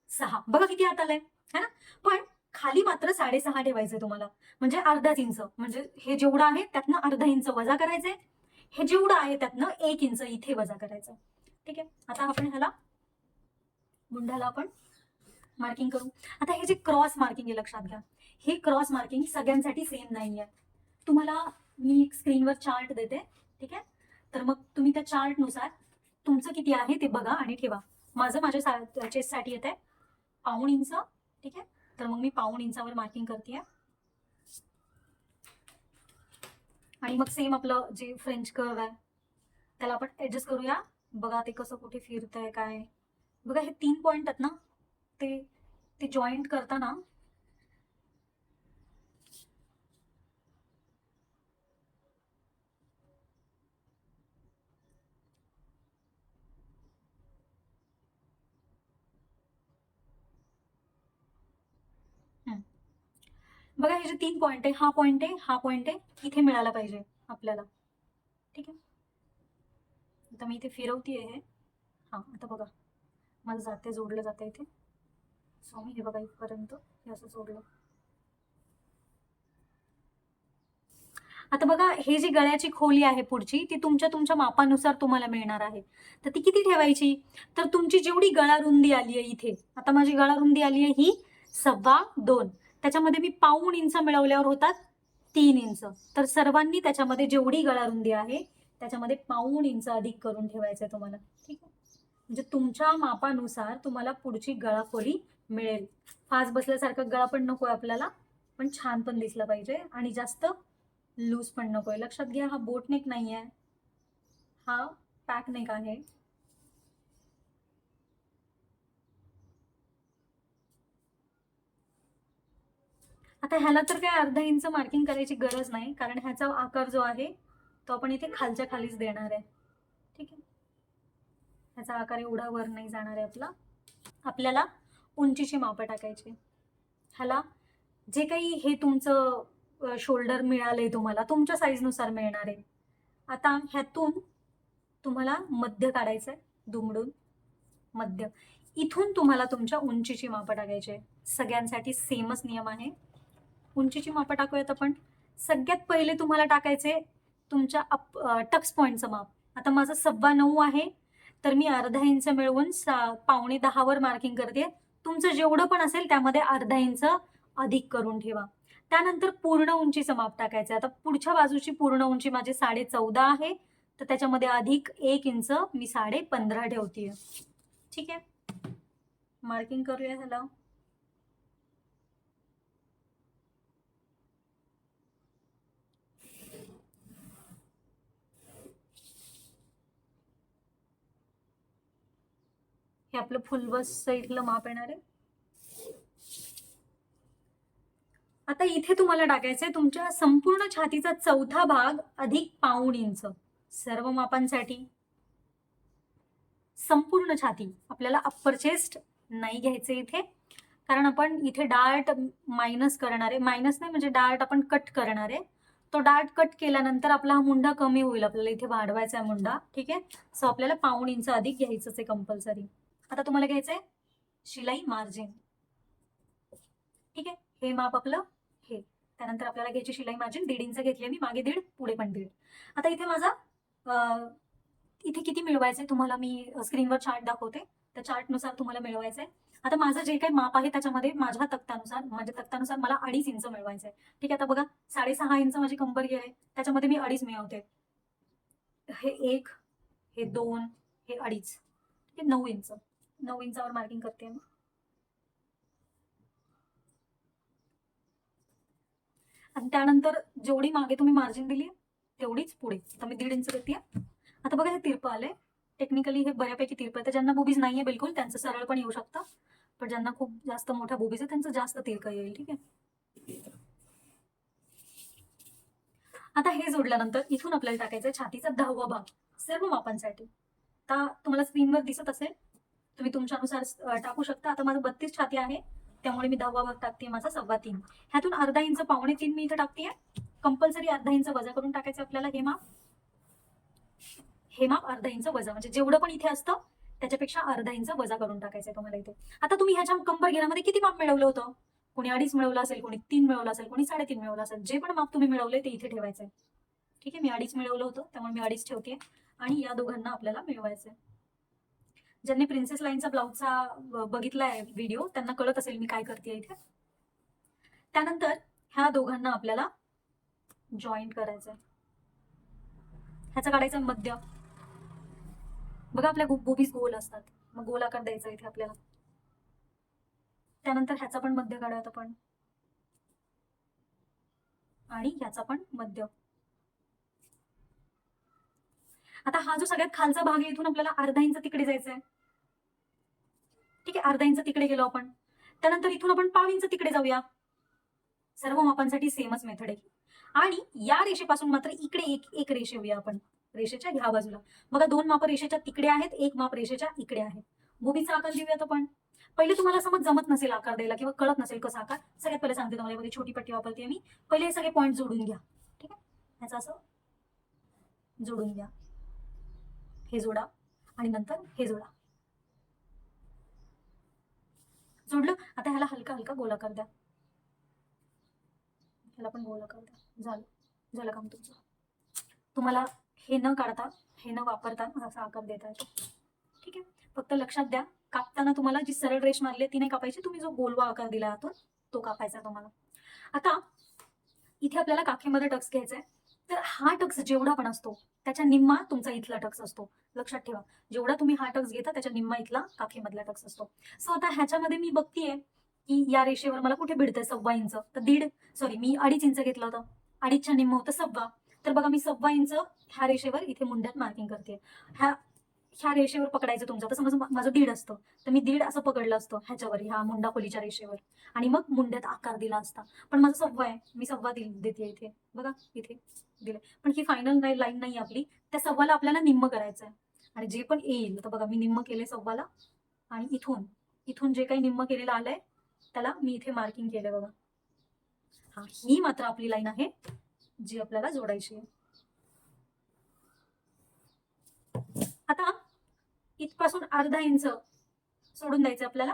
6. बघा किती आत आलंय है ना. पण खाली मात्र 6.5 ठेवायचंय तुम्हाला, म्हणजे अर्धाच इंच. म्हणजे हे जेवढं आहे त्यातनं अर्धा इंच वजा करायचंय, हे जेवढं आहे त्यातनं 1 इंच इथे वजा करायचं. ठीक आहे, आता आपण ह्याला मुंढ्याला आपण मार्किंग करू. आता हे जे क्रॉस मार्किंग आहे लक्षात घ्या, हे क्रॉस मार्किंग सगळ्यांसाठी सेम नाहीये. तुम्हाला मी स्क्रीनवर चार्ट देते. ठीक आहे, तर मग तुम्ही त्या चार्ट नुसार तुमचं किती आहे ते बघा आणि ठेवा. माझ्या चेस्टसाठी येत आहे 1.25 इंच. ठीक आहे, तर मग मी 1.25 इंचावर मार्किंग करते आणि मग सेम आपलं जे फ्रेंच कर्व आहे त्याला आपण ऍडजस्ट करूया. बघा ते कसं कुठे फिरतंय काय. बघा हे 3 पॉइंट आहेत ना, ते जॉईंट करताना बघा हे जे 3 पॉइंट आहे, हा पॉइंट आहे, हा पॉइंट आहे, इथे मिळाला पाहिजे आपल्याला. ठीक आहे, आता मी इथे फिरवतीये हे. हा आता बघा मला जाते, जोडलं जाते इथे. सो मी हे बघा इथपर्यंत हे असं जोडलं. आता बघा हे जी गळ्याची खोली आहे पुढची, ती तुमच्या तुमच्या मापानुसार तुम्हाला मिळणार आहे. तर ती किती ठेवायची? तर तुमची जेवढी गळा रुंदी आली आहे इथे, आता माझी गळा रुंदी आली आहे ही 2.25, त्याच्यामध्ये मी पाऊण इंच मिळवल्यावर होतात 3 इंच. तर सर्वांनी त्याच्यामध्ये जेवढी गळा रुंदी आहे त्याच्यामध्ये पाऊण इंच अधिक करून ठेवायचं आहे तुम्हाला. ठीक आहे, म्हणजे तुमच्या मापानुसार तुम्हाला पुढची गळा खोली मिळेल. फास्ट बसल्यासारखा गळा पण नकोय आपल्याला, पण छान पण दिसला पाहिजे आणि जास्त लूज पण नकोय. लक्षात घ्या हा बोट नेक नाहीये, हा पॅक नेक आहे. आता ह्याला तर काय अर्धा इंच मार्किंग करायची गरज नाही, कारण ह्याचा आकार जो आहे तो आपण इथे खालच्या खालीच देणार आहे. ठीक आहे, ह्याचा आकार एवढा वर नाही जाणार आहे आपला. आपल्याला उंचीची मापं टाकायची. ह्याला जे काही हे तुमचं शोल्डर मिळालंय तुम्हाला तुमच्या साईजनुसार मिळणार आहे. आता ह्यातून तुम्हाला मध्य काढायचं आहे, दुमडून मध्य. इथून तुम्हाला तुमच्या उंचीची मापं टाकायची आहे. सगळ्यांसाठी सेमच नियम आहे. उंचीची मापं टाकूयात आपण. सगळ्यात पहिले तुम्हाला टाकायचे तुमच्या टक्स पॉईंटचं माप. आता माझं 9.25 आहे, तर मी अर्धा इंच मिळवून 9:15 वर मार्किंग करते. तुमचं जेवढं पण असेल त्यामध्ये अर्धा इंच अधिक करून ठेवा. त्यानंतर पूर्ण उंचीचं माप टाकायचं. आता पुढच्या बाजूची पूर्ण उंची माझी 14.5 आहे, तर त्याच्यामध्ये अधिक 1 इंच मी 15.5 ठेवतीये. ठीक आहे, मार्किंग करूया ह्याला. हे आपलं फुल बस साईडला माप येणार आहे. आता इथे तुम्हाला टाकायचंय तुमच्या संपूर्ण छातीचा चौथा भाग अधिक पाऊण इंच. सर्व मापांसाठी संपूर्ण छाती. आपल्याला अप्पर चेस्ट नाही घ्यायचे इथे, कारण आपण इथे डार्ट मायनस करणार आहे. मायनस नाही म्हणजे डार्ट आपण कट करणार आहे. तो डार्ट कट केल्यानंतर आपला हा मुंडा कमी होईल, आपल्याला इथे वाढवायचा आहे मुंडा. ठीक आहे, सो आपल्याला पाऊण इंच अधिक घ्यायचंच आहे कंपल्सरी. आता तुम्हाला घ्यायचंय शिलाई मार्जिन. ठीक आहे, हे माप आपलं हे. त्यानंतर आपल्याला घ्यायची शिलाई मार्जिन 1.5 इंच घेतली मी, मागे 1.5 पुढे पण 1.5. आता इथे माझा इथे किती मिळवायचंय तुम्हाला मी स्क्रीनवर चार्ट दाखवते, त्या चार्टनुसार तुम्हाला मिळवायचंय. आता माझं जे काही माप आहे त्याच्यामध्ये माझ्या तक्त्यानुसार मला 2.5 इंच मिळवायचंय. ठीक आहे, आता बघा 6.5 इंच माझी कंबर घेर आहे, त्याच्यामध्ये मी 2.5 मिळवते. हे 1, हे 2, हे 2.5. ठीक आहे, 9 इंच. 9 इंचावर मार्किंग करते मी. आणि त्यानंतर जेवढी मागे तुम्ही मार्जिन दिली तेवढीच पुढे. आता मी 1.5 इंच करते. आता बघा हे तिरपं आलंय. टेक्निकली हे बऱ्यापैकी तिरपं आहे. तर ज्यांना बुबीज नाहीये बिलकुल त्यांचं सरळ पण येऊ शकतं, पण ज्यांना खूप जास्त मोठ्या बुबीज आहे त्यांचं जास्त तिरकं येईल. ठीक आहे, आता हे जोडल्यानंतर इथून आपल्याला टाकायचं छातीचा 10वा भाग सर्व मापांसाठी. आता तुम्हाला स्क्रीनवर दिसत असेल, तुम्ही तुमच्यानुसार टाकू शकता. आता माझं 32 छाती आहे, त्यामुळे मी 10वा भाग टाकते माझा 3.25. ह्यातून अर्धा इंच 2.25 मी इथे टाकते. कंपल्सरी अर्धा इंच वजा करून टाकायचं आपल्याला. हे माप अर्धा इंच वजा, म्हणजे जेवढं पण इथे असतं त्याच्यापेक्षा अर्धा इंच वजा करून टाकायचंय तुम्हाला इथे. आता तुम्ही ह्याच्या कंबर घेण्यामध्ये किती माप मिळवलं होतं? कोणी 2.5 मिळवलं असेल, कोणी 3 मिळवलं असेल, कोणी 3.5 मिळवलं असेल. जे पण माप तुम्ही मिळवले ते इथे ठेवायचंय. ठीक आहे, मी 2.5 मिळवलं होतं त्यामुळे मी 2.5 ठेवते. आणि या दोघांना आपल्याला मिळवायचंय. ज्यांनी प्रिन्सेस लाईनचा ब्लाउजचा बघितलाय व्हिडिओ त्यांना कळत असेल मी काय करते इथे. त्यानंतर ह्या दोघांना आपल्याला जॉईंट करायचंय. ह्याचा काढायचा मध्य. बघा आपल्या बुबीज गोल असतात, मग गोल आकार द्यायचा इथे आपल्याला. त्यानंतर ह्याचा पण मध्य काढूयात आपण, आणि ह्याचा पण मध्य. आता हा जो सगळ्यात खालचा भाग आहे इथून आपल्याला अर्धा इंच तिकडे जायचंय. ठीक आहे, अर्धा इंच तिकडे गेलो आपण. त्यानंतर इथून आपण पाव इंच तिकडे जाऊया. सर्व मापांसाठी सेमच मेथड आहे. आणि या रेषेपासून मात्र इकडे एक रेष येऊया आपण, रेषेच्या ह्या बाजूला. बघा 2 माप रेषेच्या तिकडे आहेत, 1 माप रेषेच्या इकडे आहे. बुबीचा आकार देऊयात आपण. पहिले तुम्हाला समज जमत नसेल आकार द्यायला किंवा कळत नसेल कसा आकार, सगळ्यात पहिले सांगते तुम्हाला, मध्ये छोटी पट्टी वापरते मी. पहिले हे सगळे पॉईंट जोडून घ्या. ठीक आहे, ह्याचं असं जोडून घ्या, हे जोडा आणि नंतर हे जोडा. जोडलं. आता ह्याला हलका हलका गोलाकार द्या, ह्याला पण गोलाकार द्या. झालं काम तुमचं. तुम्हाला हे न काढता, हे न वापरता असा आकार देता येतो. ठीक आहे, फक्त लक्षात द्या, कापताना तुम्हाला जी सरळ रेष मारली ती नाही कापायची, तुम्ही जो गोलवा आकार दिला आहात तो कापायचा तुम्हाला. आता इथे आपल्याला काखेमध्ये टक्स घ्यायचा आहे. तर हा टक्स जेवढा पण असतो त्याच्या निम्मा तुमचा इथला टक्स असतो. लक्षात ठेवा, जेवढा तुम्ही हा टक्स घेता त्याच्या निम्मा इथला काखेमधला टक्स असतो. सो आता ह्याच्यामध्ये मी बघतीये की या रेषेवर मला कुठे भिडतंय 1.25 इंच, तर मी 2.5 इंच घेतलं होतं, 2.5च्या निम्म होतं 1.25. तर बघा मी 1.25 इंच ह्या रेषेवर इथे मुंड्यात मार्किंग करते. ह्या रेषेवर पकडायचं तुमचं. तर समज माझं 1.5 असतं, तर मी 1.5 असं पकडलं असतं ह्याच्यावर, ह्या मुंडा खोलीच्या रेषेवर, आणि मग मुंड्यात आकार दिला असता. पण माझं 1.25 आहे, मी 1.25 देते इथे. बघा इथे दिले, पण ही फायनल लाईन नाही आपली. त्या 1.25ला आपल्याला निम्म करायचं आहे, आणि जे पण येईल, तर बघा मी निम्म केले 1.25ला, आणि इथून जे काही निम्म केलेलं आलंय त्याला मी इथे मार्किंग केलंय बघा. हा, ही मात्र आपली लाईन आहे जी आपल्याला जोडायची आहे. आता इथपासून 1/2 इंच सोडून द्यायचं आपल्याला.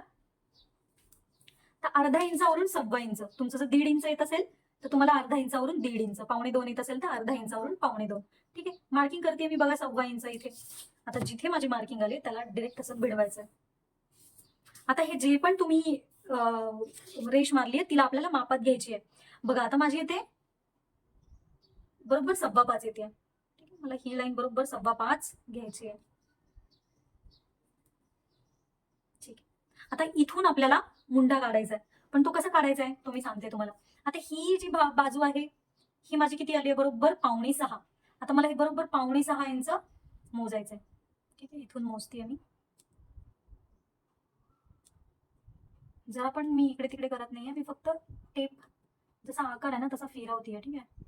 तर 1/2 इंचावरून 1.25 इंच, तुमचं जर 1.5 इंच येत असेल तर तुम्हाला 1/2 इंचावरून 1.5 इंच, 1.25 येत असेल तर 1/2 इंचावरून 1.25. ठीक आहे, मार्किंग करते मी बघा 1.25 इंच इथे. आता जिथे माझी मार्किंग आली त्याला डिरेक्ट तसं भिडवायचं. आता हे जे पण तुम्ही रेष मारली आहे तिला आपल्याला मापात घ्यायची आहे. बघा आता माझी येते बरोबर 5.25 येते. ठीक आहे, मला ही लाईन बरोबर 5.25 घ्यायची आहे. ठीक आहे, आता इथून आपल्याला मुंडा काढायचा आहे, पण तो कसा काढायचा आहे तो मी सांगते तुम्हाला. आता ही जी बाजू आहे ही माझी किती आली आहे, बरोबर 5.25. आता मला हे बरोबर 5.25 इंच मोजायचंय. ठीक आहे, इथून मोजते मी. जरा पण मी इकडे तिकडे करत नाहीये, मी फक्त टेप जसा आकार आहे ना तसा फिरवतीये. ठीक आहे,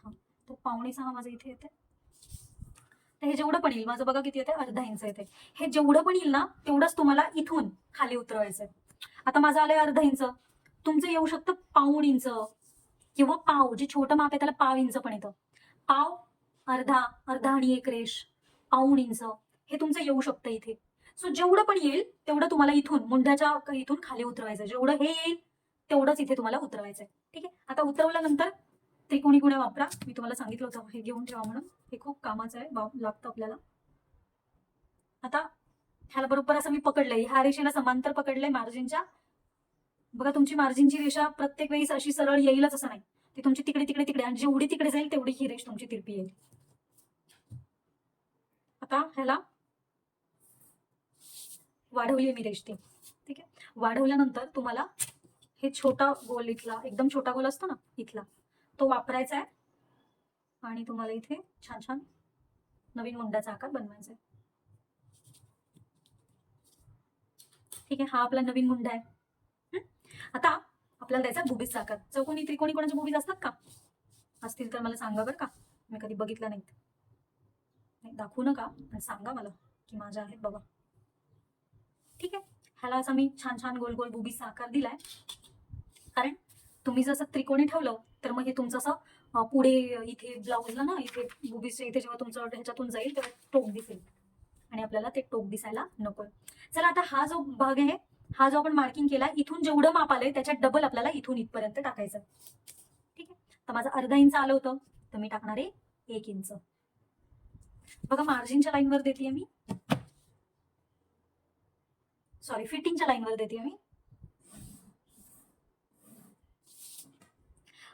हा, तर 5.25 माझं इथे येते. तर हे जेवढं पण येईल माझं बघा किती येते, 1/2 इंच येते. हे जेवढं पण येईल ना तेवढंच तुम्हाला इथून खाली उतरवायचंय. आता माझं आलंय 1/2 इंच, तुमचं येऊ शकतं 1.25 इंच किंवा पाव, जे छोटं माप आहे त्याला 1/2 इंच पण येतं. पाव, अर्धा आणि एक रेष, 1.25 इंच हे तुमचं येऊ शकतं इथे. सो जेवढं पण येईल तेवढं तुम्हाला इथून मुंड्याच्या इथून खाली उतरवायचं. जेवढं हे येईल तेवढंच इथे तुम्हाला उतरवायचंय. ठीक आहे, आता उतरवल्यानंतर त्रिकोणी गुण्या वापरा. मी तुम्हाला सांगितलं होतं हे घेऊन ठेवा म्हणून, हे खूप कामाचं आहे, लागतं आपल्याला. आता ह्याला बरोबर असं मी पकडलंय, ह्या रेषेला समांतर पकडलंय मार्जिनच्या. बघा तुमची मार्जिनची रेषा प्रत्येक वेळेस अशी सरळ येईलच असं नाही, ती तुमची तिकडे तिकडे तिकडे, आणि जेवढी तिकडे जाईल तेवढी ही रेष तुमची तिरपी येईल. आता ह्याला वाढवली मी रेष ती. ठीक आहे, वाढवल्यानंतर तुम्हाला हे छोटा गोल इथला, एकदम छोटा गोल असतो ना इथला, तो वापरायचा आहे, आणि तुम्हाला इथे छान छान नवीन मुंड्याचा आकार बनवायचा आहे. ठीक आहे, हा आपला नवीन मुंडा आहे. आता आपल्याला द्यायचा बुबीचा आकार. चौकोनी त्रिकोणी कोणाच्या बुबीज असतात का? असतील तर मला सांगा बरं का, मी कधी बघितलं नाहीत. नाही, दाखवू नका पण सांगा मला की माझ्या आहेत बाबा. ठीक आहे, ह्याला असा मी छान छान गोल गोल बुबीचा आकार दिलाय, कारण तुम्ही जसं त्रिकोणी ठेवलं तर मग हे तुमचं असं पुढे इथे ब्लाऊजला ना, इथे बुबीच्या इथे जेव्हा तुमचं ह्याच्यातून जाईल तेव्हा टोक दिसेल, आणि आपल्याला ते टोक दिसायला नकोय. चला, आता हा जो भाग आहे, हा जो आपण मार्किंग केला, इथून जेवढं माप आलंय त्याच्यात डबल आपल्याला इथून इथपर्यंत टाकायचं. ठीक आहे, तर माझं 1/2 इंच आलं होतं, तर मी टाकणार आहे 1 इंच. बघा मार्जिनच्या लाईनवर देते मी, सॉरी फिटिंगच्या लाईनवर देते मी.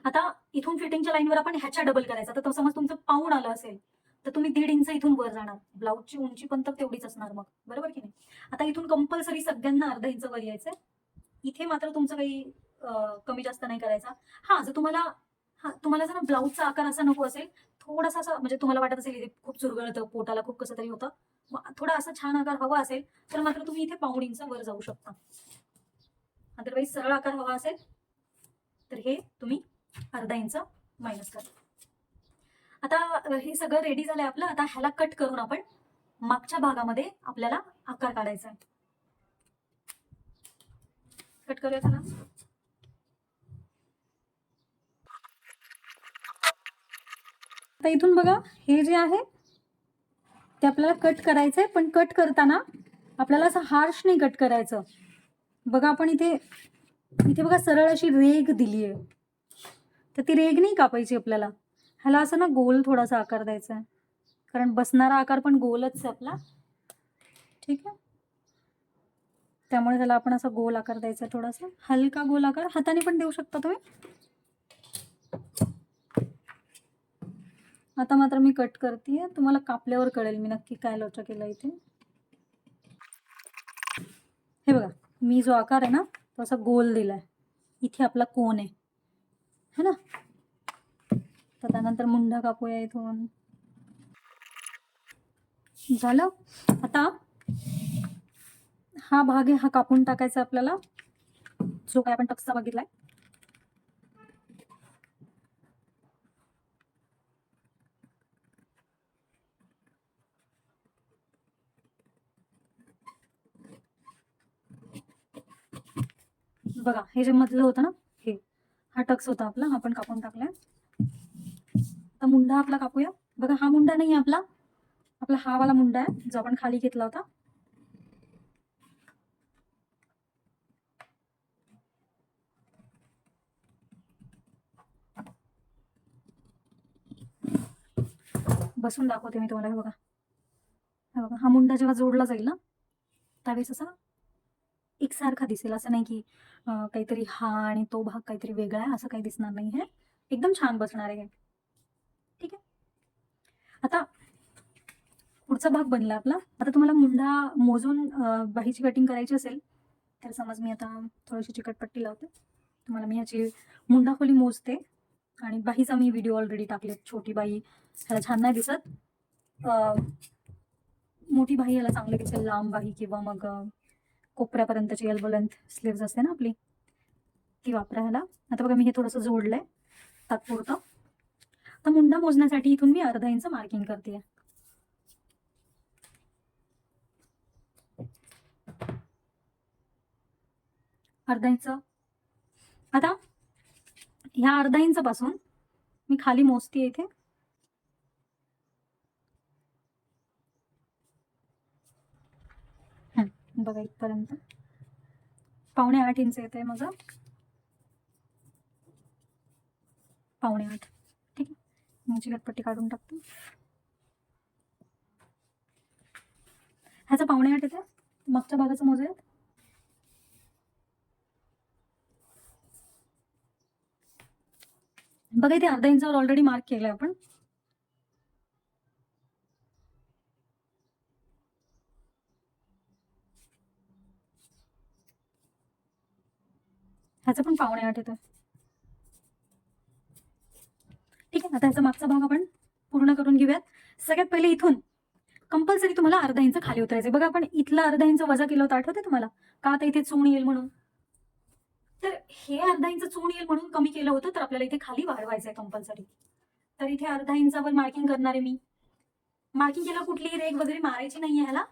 आता इथून फिटिंगच्या लाईनवर आपण ह्याच्या डबल करायचा. तर समज तुमचं पाऊण आलं असेल तर तुम्ही 1.5 इंच इथून वर जाणार. ब्लाऊजची उंची पण तर तेवढीच असणार मग, बरोबर की नाही. आता इथून कंपल्सरी सगळ्यांना 1/2 इंच वर यायचंय. इथे मात्र तुमचं काही कमी जास्त नाही करायचा. हा, जर तुम्हाला जर ब्लाऊजचा आकार असा नको असेल, थोडासा असं म्हणजे तुम्हाला वाटत असेल इथे खूप चुरगळतं, पोटाला खूप कसं तरी होतं, थोडा असा छान आकार हवा असेल तर मात्र तुम्ही इथे 1.25 इंच वर जाऊ शकता. अदरवाईज सरळ आकार हवा असेल तर हे तुम्ही 1/2 इंच मायनस करा. आता हे सगळं रेडी झालंय आपलं. आता ह्याला कट करून आपण मागच्या भागामध्ये आपल्याला आकार काढायचा आहे. कट करूया त्याला. आता इथून बघा हे जे आहे ते आपल्याला कट करायचंय, पण कट करताना आपल्याला असं हार्श नाही कट करायचं. बघा आपण इथे इथे बघा सरळ अशी रेघ दिली आहे, तर ती रेघ नाही कापायची आपल्याला. ह्याला असं ना गोल थोडासा आकार द्यायचा आहे, कारण बसणारा आकार पण गोलच आहे आपला. ठीक आहे, त्यामुळे त्याला आपण असा गोल आकार द्यायचा, थोडासा हलका गोल आकार. हाताने पण देऊ शकता तुम्ही. आता मात्र मी कट करतेय, तुम्हाला कापल्यावर कळेल मी नक्की काय लोचा केला इथे. हे बघा मी जो आकार आहे ना तो असा गोल दिलाय. इथे आपला कोन आहे है ना. तर त्यानंतर मुंढा कापूया इथून. झालं. आता हा भाग आहे हा कापून टाकायचा आपल्याला, जो काय आपण टक्सचा बघितलाय. बघा हे जे मधलं होतं ना हे हा टक्स होता आपला, हा पण कापून टाकलाय. आता मुंढा आपला कापूया. बघा हा मुंढा नाही आपला, आपला हा वाला मुंडा आहे जो आपण खाली घेतला होता. बसून दाखवते मी तुम्हाला. हे बघा, हे बघा हा मुंडा जेव्हा जोडला जाईल ना त्यावेळेस असा एकसारखा दिसेल. असं नाही की काहीतरी हा आणि तो भाग काहीतरी वेगळा आहे असं काही दिसणार नाही. हे एकदम छान बसणार आहे. ठीक आहे, आता पुढचा भाग बनला आपला. आता तुम्हाला मुंढा मोजून बाहीची कटिंग करायची असेल तर समज मी आता थोडीशी चिकटपट्टी लावते. तुम्हाला मी ह्याची मुंढा खोली मोजते आणि बाहीचा मी व्हिडिओ ऑलरेडी टाकले. छोटी बाही ह्याला छान नाही दिसत, मोठी बाही ह्याला चांगली दिसेल. लांब बाही किंवा मग कोपऱ्यापर्यंतची एल्बो लेंथ स्लीव्ज असते ना आपली, ती वापरा ह्याला. आता बघा मी हे थोडंसं जोडलंय तात्पुरतं. तर मुंढा मोजण्यासाठी इथून मी अर्धा इंच मार्किंग करते. अर्धा इंच. आता ह्या अर्धा इंच पासून मी खाली मोजते इथे. बघा इथपर्यंत 7.5 इंच येते माझं. 7.5. ठीक आहे, मी चिकटपट्टी काढून टाकते. ह्याचा 7.5 येते. मागच्या भागाचं मोजूयात. बघा इथे अर्धा इंचावर ऑलरेडी मार्क केलंय आपण. ह्याचं पण 7.5 येतं. ठीक आहे, आता ह्याचा मागचा भाग आपण पूर्ण करून घेऊयात. सगळ्यात पहिले इथून कंपल्सरी तुम्हाला अर्धा इंच खाली उतरायचं. बघा आपण इथला अर्धा इंच वजा केलं होतं, आठवतंय तुम्हाला का? आता इथे चूण येईल म्हणून. तर हे अर्धा इंच चूण येईल म्हणून कमी केलं होतं, तर आपल्याला इथे खाली वाढवायचंय कंपल्सरी. तर इथे अर्धा इंचावर मार्किंग करणार आहे मी. मार्किंग केलं कुठलीही रेग वगैरे मारायची नाहीये ह्याला.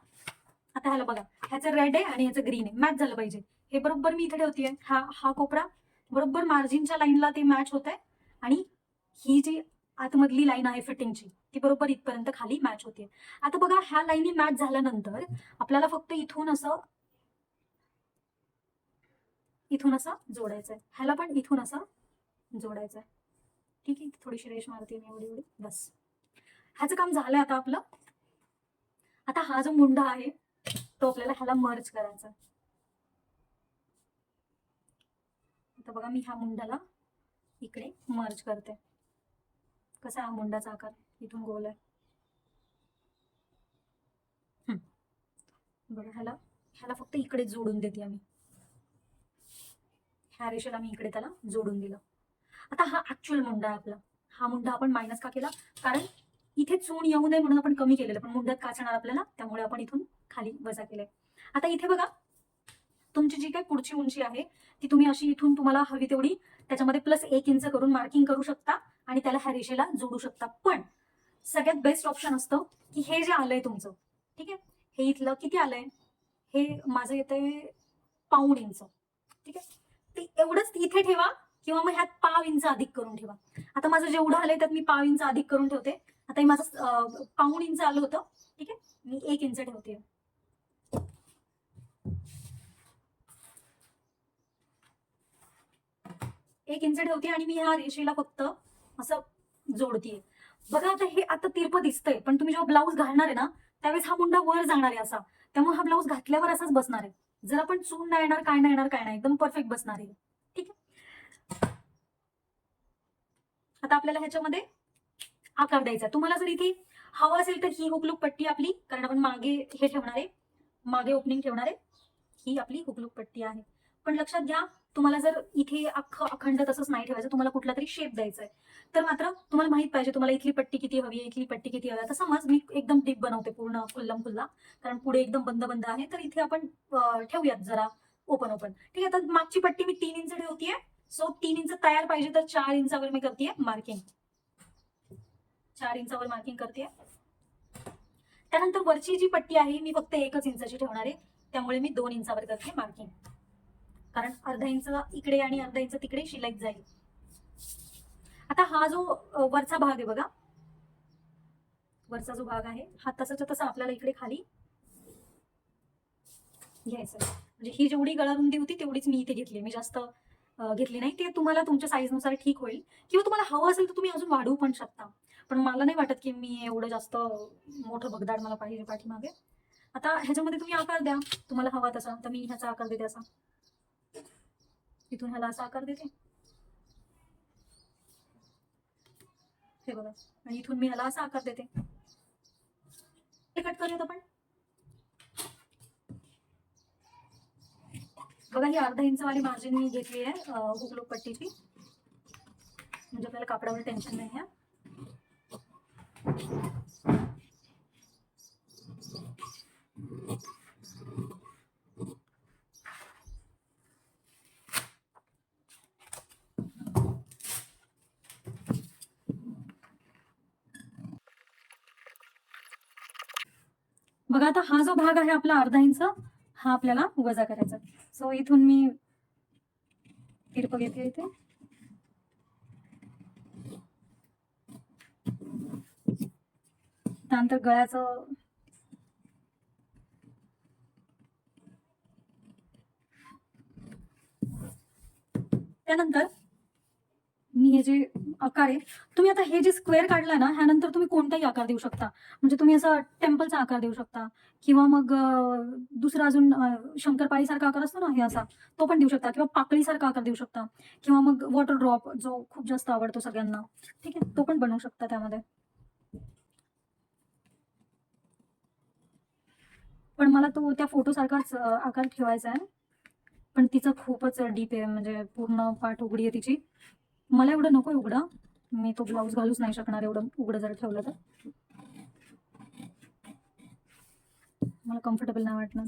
आता ह्याला बघा, ह्याचं रेड आहे आणि ह्याचं ग्रीन आहे, मॅच झालं पाहिजे. हे बरोबर मी इथे ठेवतेय. हा कोपरा बरोबर मार्जिनच्या लाईनला ते मॅच होत आहे आणि ही जी आतमधली लाईन आहे फिटिंगची ती बरोबर इथपर्यंत खाली मॅच होते. आता बघा ह्या लाईनी मॅच झाल्यानंतर आपल्याला फक्त इथून असं जोडायचंय. ह्याला पण इथून असं जोडायचंय. ठीक आहे, थोडीशी रेष मारते मी एवढी. बस ह्याचं काम झालंय आता आपलं. आता हा जो मुंडा आहे तो आपल्याला ह्याला मर्ज करायचा. आता बघा मी ह्या मुंडाला इकडे मर्ज करते. कसा हा मुंडाचा आकार इथून गोल आहे. बघा ह्याला फक्त इकडे जोडून देते आम्ही. ह्या रेषेला मी इकडे त्याला जोडून दिलं. आता हा ऍक्च्युअल मुंडा आहे आपला. हा मुंडा आपण मायनस का केला? कारण इथे चूण येऊ नये म्हणून आपण कमी केलेलं, पण मुंड्यात काच येणार आपल्याला, त्यामुळे आपण इथून खाली वजा केलंय. आता इथे बघा तुमची जी काही पुढची उंची आहे ती तुम्ही अशी इथून तुम्हाला हवी तेवढी त्याच्यामध्ये +1 इंच करून मार्किंग करू शकता आणि त्याला ह्या रेषेला जोडू शकता. पण सगळ्यात बेस्ट ऑप्शन असतं की हे जे आलंय तुमचं, ठीक आहे, हे इथलं किती आलंय? हे माझं येतंय 1.5 इंच. ठीक आहे. ते एवढंच इथे ठेवा किंवा मग ह्यात पाव इंच अधिक करून ठेवा. आता माझं जेवढं आलंय त्यात मी पाव इंच अधिक करून ठेवते. आता हे माझं पाऊण इंच आलं होतं. ठीक आहे, मी 1 इंच ठेवते. 1 इंच ठेवते आणि मी ह्या रेषेला फक्त असं जोडतीये. बघा आता हे आता तिरपं दिसतंय, पण तुम्ही जेव्हा ब्लाऊज घालणार आहे ना, त्यावेळेस हा मुंडा वर जाणार आहे असा. त्यामुळे हा ब्लाऊज घातल्यावर असाच बसणार आहे. जर आपण चून नाही येणार, काय नाही येणार, काय नाही, एकदम परफेक्ट बसणार आहे. ठीक आहे. आता आपल्याला ह्याच्यामध्ये आकार द्यायचा. तुम्हाला जर इथे हवा असेल तर ही हुकलूक पट्टी आपली, कारण आपण मागे हे ठेवणार आहे, मागे ओपनिंग ठेवणार आहे, ही आपली हुकलूक पट्टी आहे. पण लक्षात घ्या, तुम्हाला जर इथे अखंड तसंच नाही ठेवायचं, तुम्हाला कुठला तरी शेप द्यायचा आहे, तर मात्र तुम्हाला माहित पाहिजे तुम्हाला इथली पट्टी किती हवी आहे, इथली पट्टी किती हवी आहे. आता समज मी एकदम डीप बनवते पूर्ण खुल्लम खुल्ला, कारण पुढे एकदम बंद बंद आहे, तर इथे आपण ठेवूयात जरा ओपन ओपन. ठीक आहे, तर मागची पट्टी मी 3 इंच ठेवतीये. सो 3 इंच तयार पाहिजे तर 4 इंचावर मी करतेय मार्किंग. 4 इंचावर मार्किंग करते. त्यानंतर वरची जी पट्टी आहे मी फक्त 1 इंचाची ठेवणार आहे, त्यामुळे मी 2 इंचावर करते मार्किंग, कारण अर्धा इंच इकडे आणि अर्धा इंच तिकडे शिलाईत जाईल. आता हा जो वरचा भाग आहे बघा, वरचा जो भाग आहे हा तसाच्या तसा आपल्याला इकडे खाली घ्यायचं. म्हणजे ही जेवढी गळारुंदी होती तेवढीच मी इथे घेतली, मी जास्त घेतली नाही. ते तुम्हाला तुमच्या साईजनुसार ठीक होईल, किंवा तुम्हाला हवं असेल तर तुम्ही अजून वाढवू पण शकता, पण मला नाही वाटत की मी एवढं जास्त मोठं भगदाड मला पाहिजे पाठीमागे. आता ह्याच्यामध्ये तुम्ही आकार द्या तुम्हाला हवा तसा. तर मी ह्याचा आकार देते असा, इथून ह्याला असा आकार देते, हे बघा, आणि इथून मी ह्याला असा आकार देते. हे कट करूयात आपण. बघा ही अर्धा इंच वाली मार्जिन मी घेतली आहे हुकलूक पट्टीची, म्हणजे आपल्याला कापडावर टेन्शन नाही आहे. बघा आता हा जो भाग आहे आपला अर्धा इंच, हा आपल्याला वजा करायचा. सो इथून मी तिरपं घेते इथे, त्यानंतर गळ्याचं त्यानंतर मी हे जे आकार आहे, तुम्ही आता हे जे स्क्वेअर काढला ना, ह्यानंतर तुम्ही कोणताही आकार देऊ शकता. म्हणजे तुम्ही असा टेम्पलचा आकार देऊ शकता, किंवा मग दुसरा अजून शंकरपाळीसारखा आकार असतो ना, हे असा, तो पण देऊ शकता, किंवा पाकळीसारखा आकार देऊ शकता, किंवा मग वॉटर ड्रॉप जो खूप जास्त आवडतो सगळ्यांना, ठीक आहे, तो पण बनवू शकता त्यामध्ये. पण मला तो त्या फोटो सारखाच आकार ठेवायचा आहे, पण तिचं खूपच डीप आहे, म्हणजे पूर्ण पाठ उघडी आहे तिची. मला एवढं नको उघडं, मी तो ब्लाऊज घालूच नाही शकणार एवढं उघडं जर ठेवलं तर, मला कम्फर्टेबल नाही वाटणार.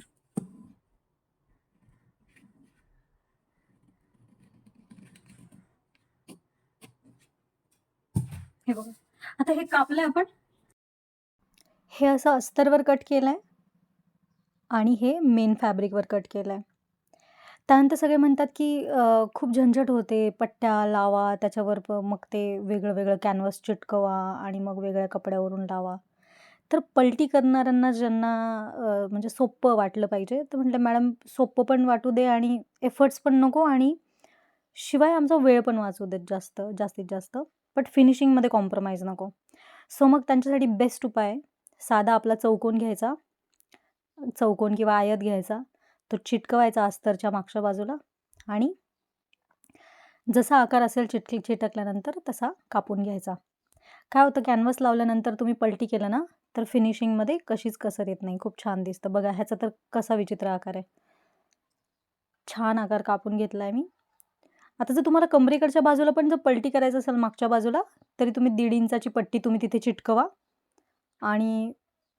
हे बघा, आता हे कापलंय आपण, हे असं अस्तरवर कट केलंय आणि हे मेन फॅब्रिकवर कट केलंय. त्यानंतर सगळे म्हणतात की खूप झंझट होते, पट्ट्या लावा त्याच्यावर, मग ते वेगळं वेगळं कॅनव्हास चिटकवा आणि मग वेगळ्या कपड्यावरून लावा. तर पलटी करणाऱ्यांना ज्यांना म्हणजे सोपं वाटलं पाहिजे, तर म्हटलं मॅडम सोपं पण वाटू दे आणि एफर्ट्स पण नको, आणि शिवाय आमचा वेळ पण वाचू देत जास्तीत जास्त, बट फिनिशिंगमध्ये कॉम्प्रोमाइज नको. सो मग त्यांच्यासाठी बेस्ट उपाय, साधा आपला चौकोन घ्यायचा, चौकोन किंवा आयत घ्यायचा, तो चिटकवायचा अस्तरच्या मागच्या बाजूला, आणि जसा आकार असेल चिटकल्यानंतर तसा कापून घ्यायचा. काय होतं, कॅनव्हास लावल्यानंतर तुम्ही पलटी केलं ना, तर फिनिशिंगमध्ये कशीच कसर येत नाही, खूप छान दिसतं. बघा ह्याचा तर कसा विचित्र आकार आहे, छान आकार कापून घेतला आहे मी. आता जर तुम्हाला कमरेकडच्या बाजूला पण जर पलटी करायचं असेल मागच्या बाजूला, तरी तुम्ही 1.5 इंचाची पट्टी तुम्ही तिथे चिटकवा, आणि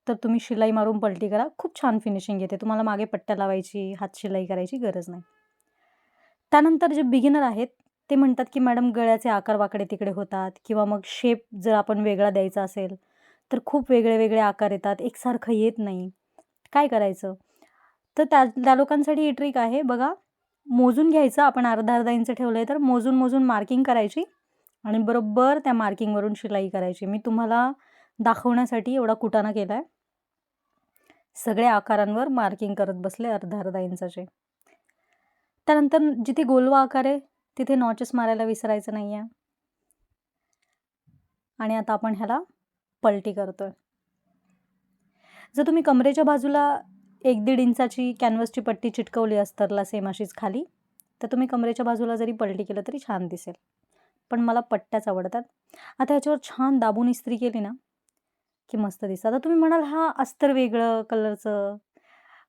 तर तुम्ही शिलाई मारून पलटी करा, खूप छान फिनिशिंग येते. तुम्हाला मागे पट्ट्या लावायची, हात शिलाई करायची गरज नाही. त्यानंतर जे बिगिनर आहेत ते म्हणतात की मॅडम गळ्याचे आकार वाकडे तिकडे होतात, किंवा मग शेप जर आपण वेगळा द्यायचा असेल तर खूप वेगळे वेगळे आकार येतात, एकसारखं येत नाही, काय करायचं? तर त्या त्या लोकांसाठी ही ट्रिक आहे. बघा, मोजून घ्यायचं. आपण अर्धा इंच ठेवलं आहे तर मोजून मार्किंग करायची आणि बरोबर त्या मार्किंगवरून शिलाई करायची. मी तुम्हाला दाखवण्यासाठी एवढा कुटाणा केला आहे. सगळ्या आकारांवर मार्किंग करत बसले अर्धा इंचाचे. त्यानंतर जिथे गोलवा आकार आहे तिथे नॉचेस मारायला विसरायचं नाही आहे. आणि आता आपण ह्याला पलटी करतोय. जर तुम्ही कमरेच्या बाजूला 1-1.5 इंचाची कॅनव्हसची पट्टी चिटकवली अस्तरला सेम अशीच खाली, तर तुम्ही कमरेच्या बाजूला जरी पलटी केलं तरी छान दिसेल. पण मला पट्ट्याच आवडतात. आता ह्याच्यावर छान दाबून इस्त्री केली ना की मस्त दिसतं. आता तुम्ही म्हणाल हा अस्तर वेगळं कलरचं,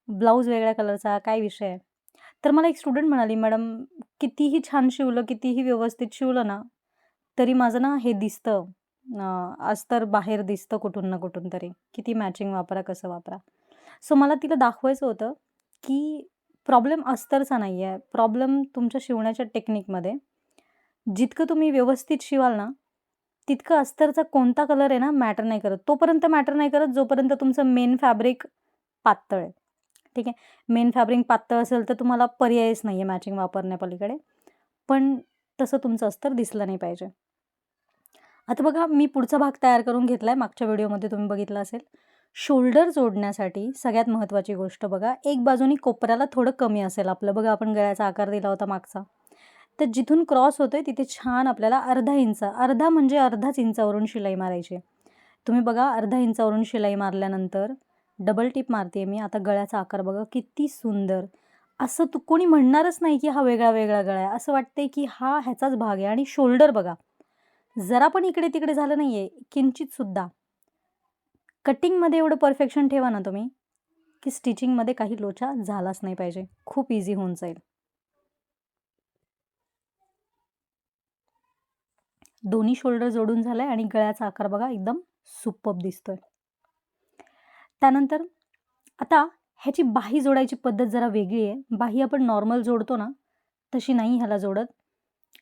ब्लाऊज वेगळ्या कलरचा, काय विषय आहे? तर मला एक स्टुडंट म्हणाली, "मॅडम कितीही छान शिवलं, कितीही व्यवस्थित शिवलं ना, तरी माझं ना हे दिसतं, अस्तर बाहेर दिसतं कुठून ना कुठून तरी. किती मॅचिंग वापरा, कसं वापरा." सो मला तिला दाखवायचं होतं की प्रॉब्लेम अस्तरचा नाही आहे, प्रॉब्लेम तुमच्या शिवण्याच्या टेक्निकमध्ये. जितकं तुम्ही व्यवस्थित शिवाल ना, तितकं अस्तरचा कोणता कलर आहे ना मॅटर नाही करत. तोपर्यंत मॅटर नाही करत जोपर्यंत तुमचं मेन फॅब्रिक पातळ आहे. ठीक आहे. मेन फॅब्रिक पातळ असेल तर तुम्हाला पर्यायच नाही आहे मॅचिंग वापरण्यापलीकडे. पण तसं तुमचं अस्तर दिसलं नाही पाहिजे. आता बघा मी पुढचा भाग तयार करून घेतला आहे. मागच्या व्हिडिओमध्ये तुम्ही बघितलं असेल. शोल्डर जोडण्यासाठी सगळ्यात महत्त्वाची गोष्ट बघा, एक बाजूनी कोपऱ्याला थोडं कमी असेल आपलं. बघा आपण गळ्याचा आकार दिला होता मागचा. तर जिथून क्रॉस होतोय तिथे छान आपल्याला अर्धा इंच, अर्धा म्हणजे अर्धाच इंचावरून शिलाई मारायची. तुम्ही बघा अर्धा इंचावरून शिलाई मारल्यानंतर डबल टिप मारते मी. आता गळ्याचा आकार बघा किती सुंदर. असं कोणी म्हणणारच नाही की हा वेगळा गळा आहे. असं वाटतंय की हा ह्याचाच भाग आहे. आणि शोल्डर बघा, जरा पण इकडे-तिकडे झालं नाहीये किंचितसुद्धा. कटिंगमध्ये एवढं परफेक्शन ठेवा ना तुम्ही, की स्टिचिंगमध्ये काही लोचा झालाच नाही पाहिजे. खूप इझी होऊन जाईल. दोन्ही शोल्डर जोडून झालंय आणि गळ्याचा आकार बघा एकदम सुपर्ब दिसतोय. त्यानंतर आता ह्याची बाही जोडायची पद्धत जरा वेगळी आहे. बाही आपण नॉर्मल जोडतो ना, तशी नाही ह्याला जोडत.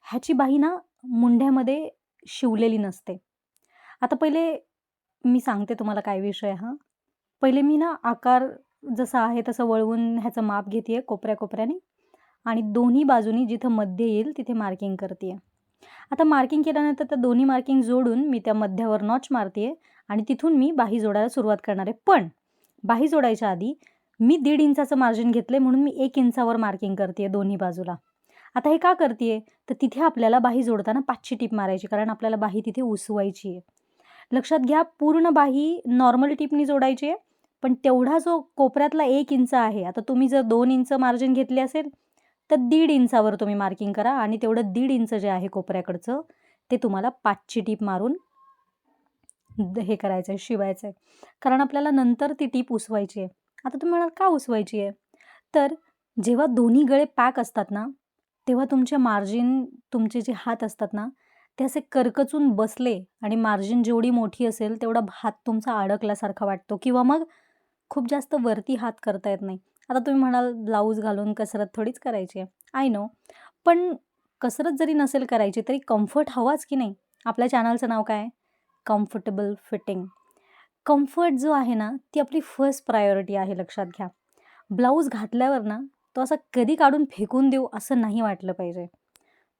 ह्याची बाही ना मुंढ्यामध्ये शिवलेली नसते. आता पहिले मी सांगते तुम्हाला काय विषय हा. पहिले मी ना आकार जसा आहे तसं वळवून ह्याचं माप घेते कोपऱ्या-कोपऱ्याने आणि दोन्ही बाजूनी जिथं मध्य येईल तिथे मार्किंग करते. आता मार्किंग केल्यानंतर त्या दोन्ही मार्किंग जोडून मी त्या मध्यावर नॉच मारते आणि तिथून मी बाही जोडायला सुरुवात करणार आहे. पण बाही जोडायच्या आधी मी 1.5 इंचाचं मार्जिन घेतलंय म्हणून मी 1 इंचावर मार्किंग करते दोन्ही बाजूला. आता हे का करते? तर तिथे आपल्याला बाही जोडताना 5ची टीप मारायची, कारण आपल्याला बाही तिथे उसवायची आहे. लक्षात घ्या, पूर्ण बाही नॉर्मल टिपनी जोडायची आहे, पण तेवढा जो कोपऱ्यातला 1 इंच आहे, आता तुम्ही जर 2 इंच मार्जिन घेतले असेल तर 1.5 इंचावर तुम्ही मार्किंग करा आणि तेवढं 1.5 इंच जे आहे कोपऱ्याकडचं ते तुम्हाला 5ची टीप मारून हे करायचं आहे, शिवायचं आहे. कारण आपल्याला नंतर ती टीप उसवायची आहे. आता तुम्ही म्हणाल का उसवायची आहे? तर जेव्हा दोन्ही गळे पॅक असतात ना, तेव्हा तुमचे मार्जिन, तुमचे जे हात असतात ना, ते असे करकचून बसले आणि मार्जिन जेवढी मोठी असेल तेवढा हात तुमचा अडकल्यासारखा वाटतो किंवा मग खूप जास्त वरती हात करता येत नाही. आता तुम्ही म्हणाल ब्लाऊज घालून कसरत थोडीच करायची आहे. I know. पण कसरत जरी नसेल करायची तरी कम्फर्ट हवाच की नाही? आपल्या चॅनलचं नाव काय आहे? Comfortable fitting. कम्फर्ट जो आहे ना, ती आपली फर्स्ट प्रायोरिटी आहे, लक्षात घ्या. ब्लाऊज घातल्यावर ना, तो असा कधी काढून फेकून देऊ असं नाही वाटलं पाहिजे.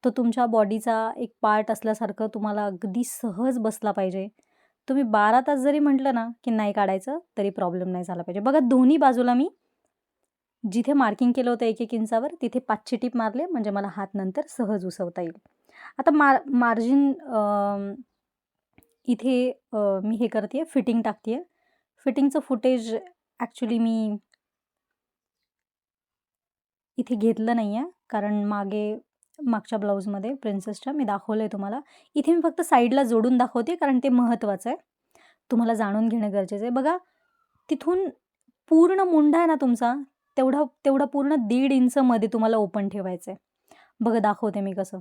तो तुमच्या बॉडीचा एक पार्ट असल्यासारखं तुम्हाला अगदी सहज बसला पाहिजे. तुम्ही 12 तास जरी म्हटलं ना, की नाही काढायचं तरी प्रॉब्लेम नाही झाला पाहिजे. बघा दोन्ही बाजूला मी जिथे मार्किंग केलं होतं 1-1 इंचावर तिथे 5ची टीप मारली म्हणजे मला हात नंतर सहज उसवता येईल. आता मार्जिन इथे मी हे करते फिटिंग टाकते आहे. फिटिंगचं फुटेज ॲक्चुअली मी इथे घेतलं नाही आहे, कारण मागच्या ब्लाऊजमध्ये प्रिन्सेसच्या मी दाखवलं आहे तुम्हाला. इथे मी फक्त साईडला जोडून दाखवते कारण ते महत्त्वाचं आहे. तुम्हाला जाणून घेणं गरजेचं आहे. बघा तिथून पूर्ण मुंढा आहे ना तुमचा, तेवढा पूर्ण 1.5 इंचमध्ये तुम्हाला ओपन ठेवायचं आहे. बघा दाखवते मी कसं.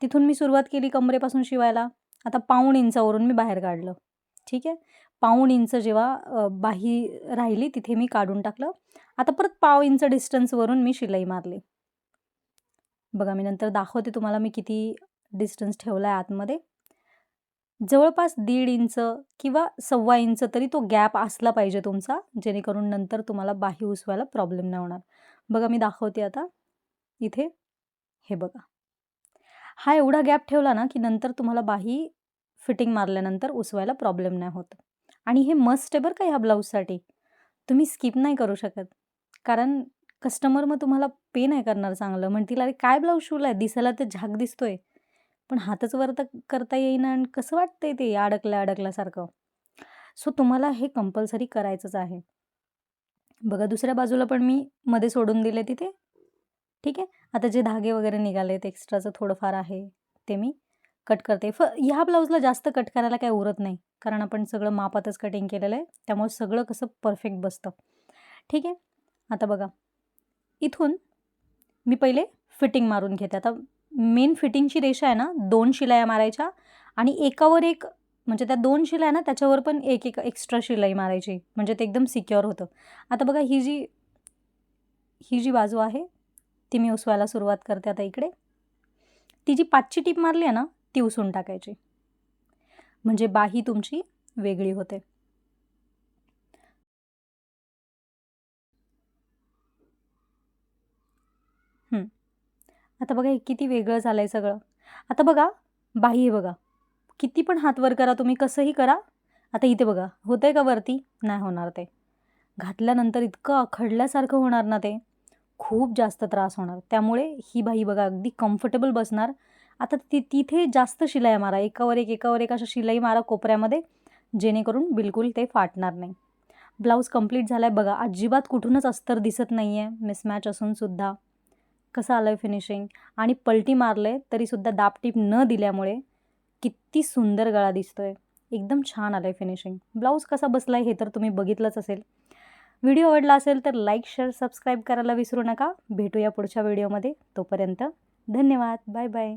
तिथून मी सुरुवात केली कमरेपासून शिवायला. आता 1.25 इंचावरून मी बाहेर काढलं. ठीक आहे. 1.25 इंच जेव्हा बाही राहिली तिथे मी काढून टाकलं. आता परत 1/2 इंच डिस्टन्सवरून मी शिलाई मारली. बघा मी नंतर दाखवते तुम्हाला मी किती डिस्टन्स ठेवला आहे आतमध्ये. जवळपास 1.5 इंच किंवा 1.25 इंच तरी तो गॅप असला पाहिजे तुमचा, जेणेकरून नंतर तुम्हाला बाही उसवायला प्रॉब्लेम नाही होणार. बघा मी दाखवते आता. इथे हे बघा. हा एवढा गॅप ठेवला ना, की नंतर तुम्हाला बाही फिटिंग मारल्यानंतर उसवायला प्रॉब्लेम नाही होत. आणि हे मस्ट आहे बरं का ह्या ब्लाऊजसाठी. तुम्ही स्किप नाही करू शकत. कारण कस्टमर मग तुम्हाला पे नाही करणार चांगलं. म्हणतील, "अरे काय ब्लाऊज शिवलाय? दिसायला तर झाक दिसतोय." पण हातच वर तर करता येईना आणि कसं वाटतंय ते अडकल्यासारखं. सो तुम्हाला हे कंपल्सरी करायचंच आहे. बघा दुसऱ्या बाजूला पण मी मध्ये सोडून दिले तिथे. ठीक आहे. आता जे धागे वगैरे निघालेत एक्स्ट्राचं थोडंफार आहे, ते मी कट करते. ह्या ब्लाऊजला जास्त कट करायला काही उरत नाही. कारण आपण सगळं मापातच कटिंग केलेलं आहे. त्यामुळे सगळं कसं परफेक्ट बसतं. ठीक आहे. आता बघा, इथून मी पहिले फिटिंग मारून घेते. आता मेन फिटिंगची रेषा आहे ना, 2 शिलाया मारायच्या आणि एकावर एक म्हणजे त्या 2 शिलाई ना, त्याच्यावर पण एक एक्स्ट्रा शिलाई मारायची. म्हणजे ते एकदम सिक्युअर होतं. आता बघा ही जी बाजू आहे, ती मी उसवायला सुरुवात करते आता इकडे. ती जी 5ची टीप मारली आहे ना, ती उसवून टाकायची. म्हणजे बाही तुमची वेगळी होते. आता बघा हे किती वेगळं झालंय सगळं. आता बघा बाही हे बघा. किती पण हात वर करा तुम्ही, कसंही करा. आता इथे बघा, होतंय का वरती? नाही होणार ते. घातल्यानंतर इतकं आखडल्यासारखं होणार ना ते, खूप जास्त त्रास होणार. त्यामुळे ही बाही बघा अगदी कम्फर्टेबल बसणार. आता तिथे जास्त शिलाया मारा. एकावर एक अशा शिलाई मारा कोपऱ्यामध्ये, जेणेकरून बिलकुल ते फाटणार नाही. ब्लाऊज कंप्लीट झालाय बघा. अजिबात कुठूनच अस्तर दिसत नाहीये, मिसमॅच असून सुद्धा. कसं आलंय फिनिशिंग आणि पलटी मारले तरीसुद्धा दाबटीप न दिल्यामुळे किती सुंदर गळा दिसतोय. एकदम छान आलंय फिनिशिंग. ब्लाऊज कसा बसलाय हे तर तुम्ही बघितलंच असेल. व्हिडिओ आवडला असेल तर लाईक, शेअर, सबस्क्राईब करायला विसरू नका. भेटूया पुढच्या व्हिडिओमध्ये. तोपर्यंत धन्यवाद. Bye bye.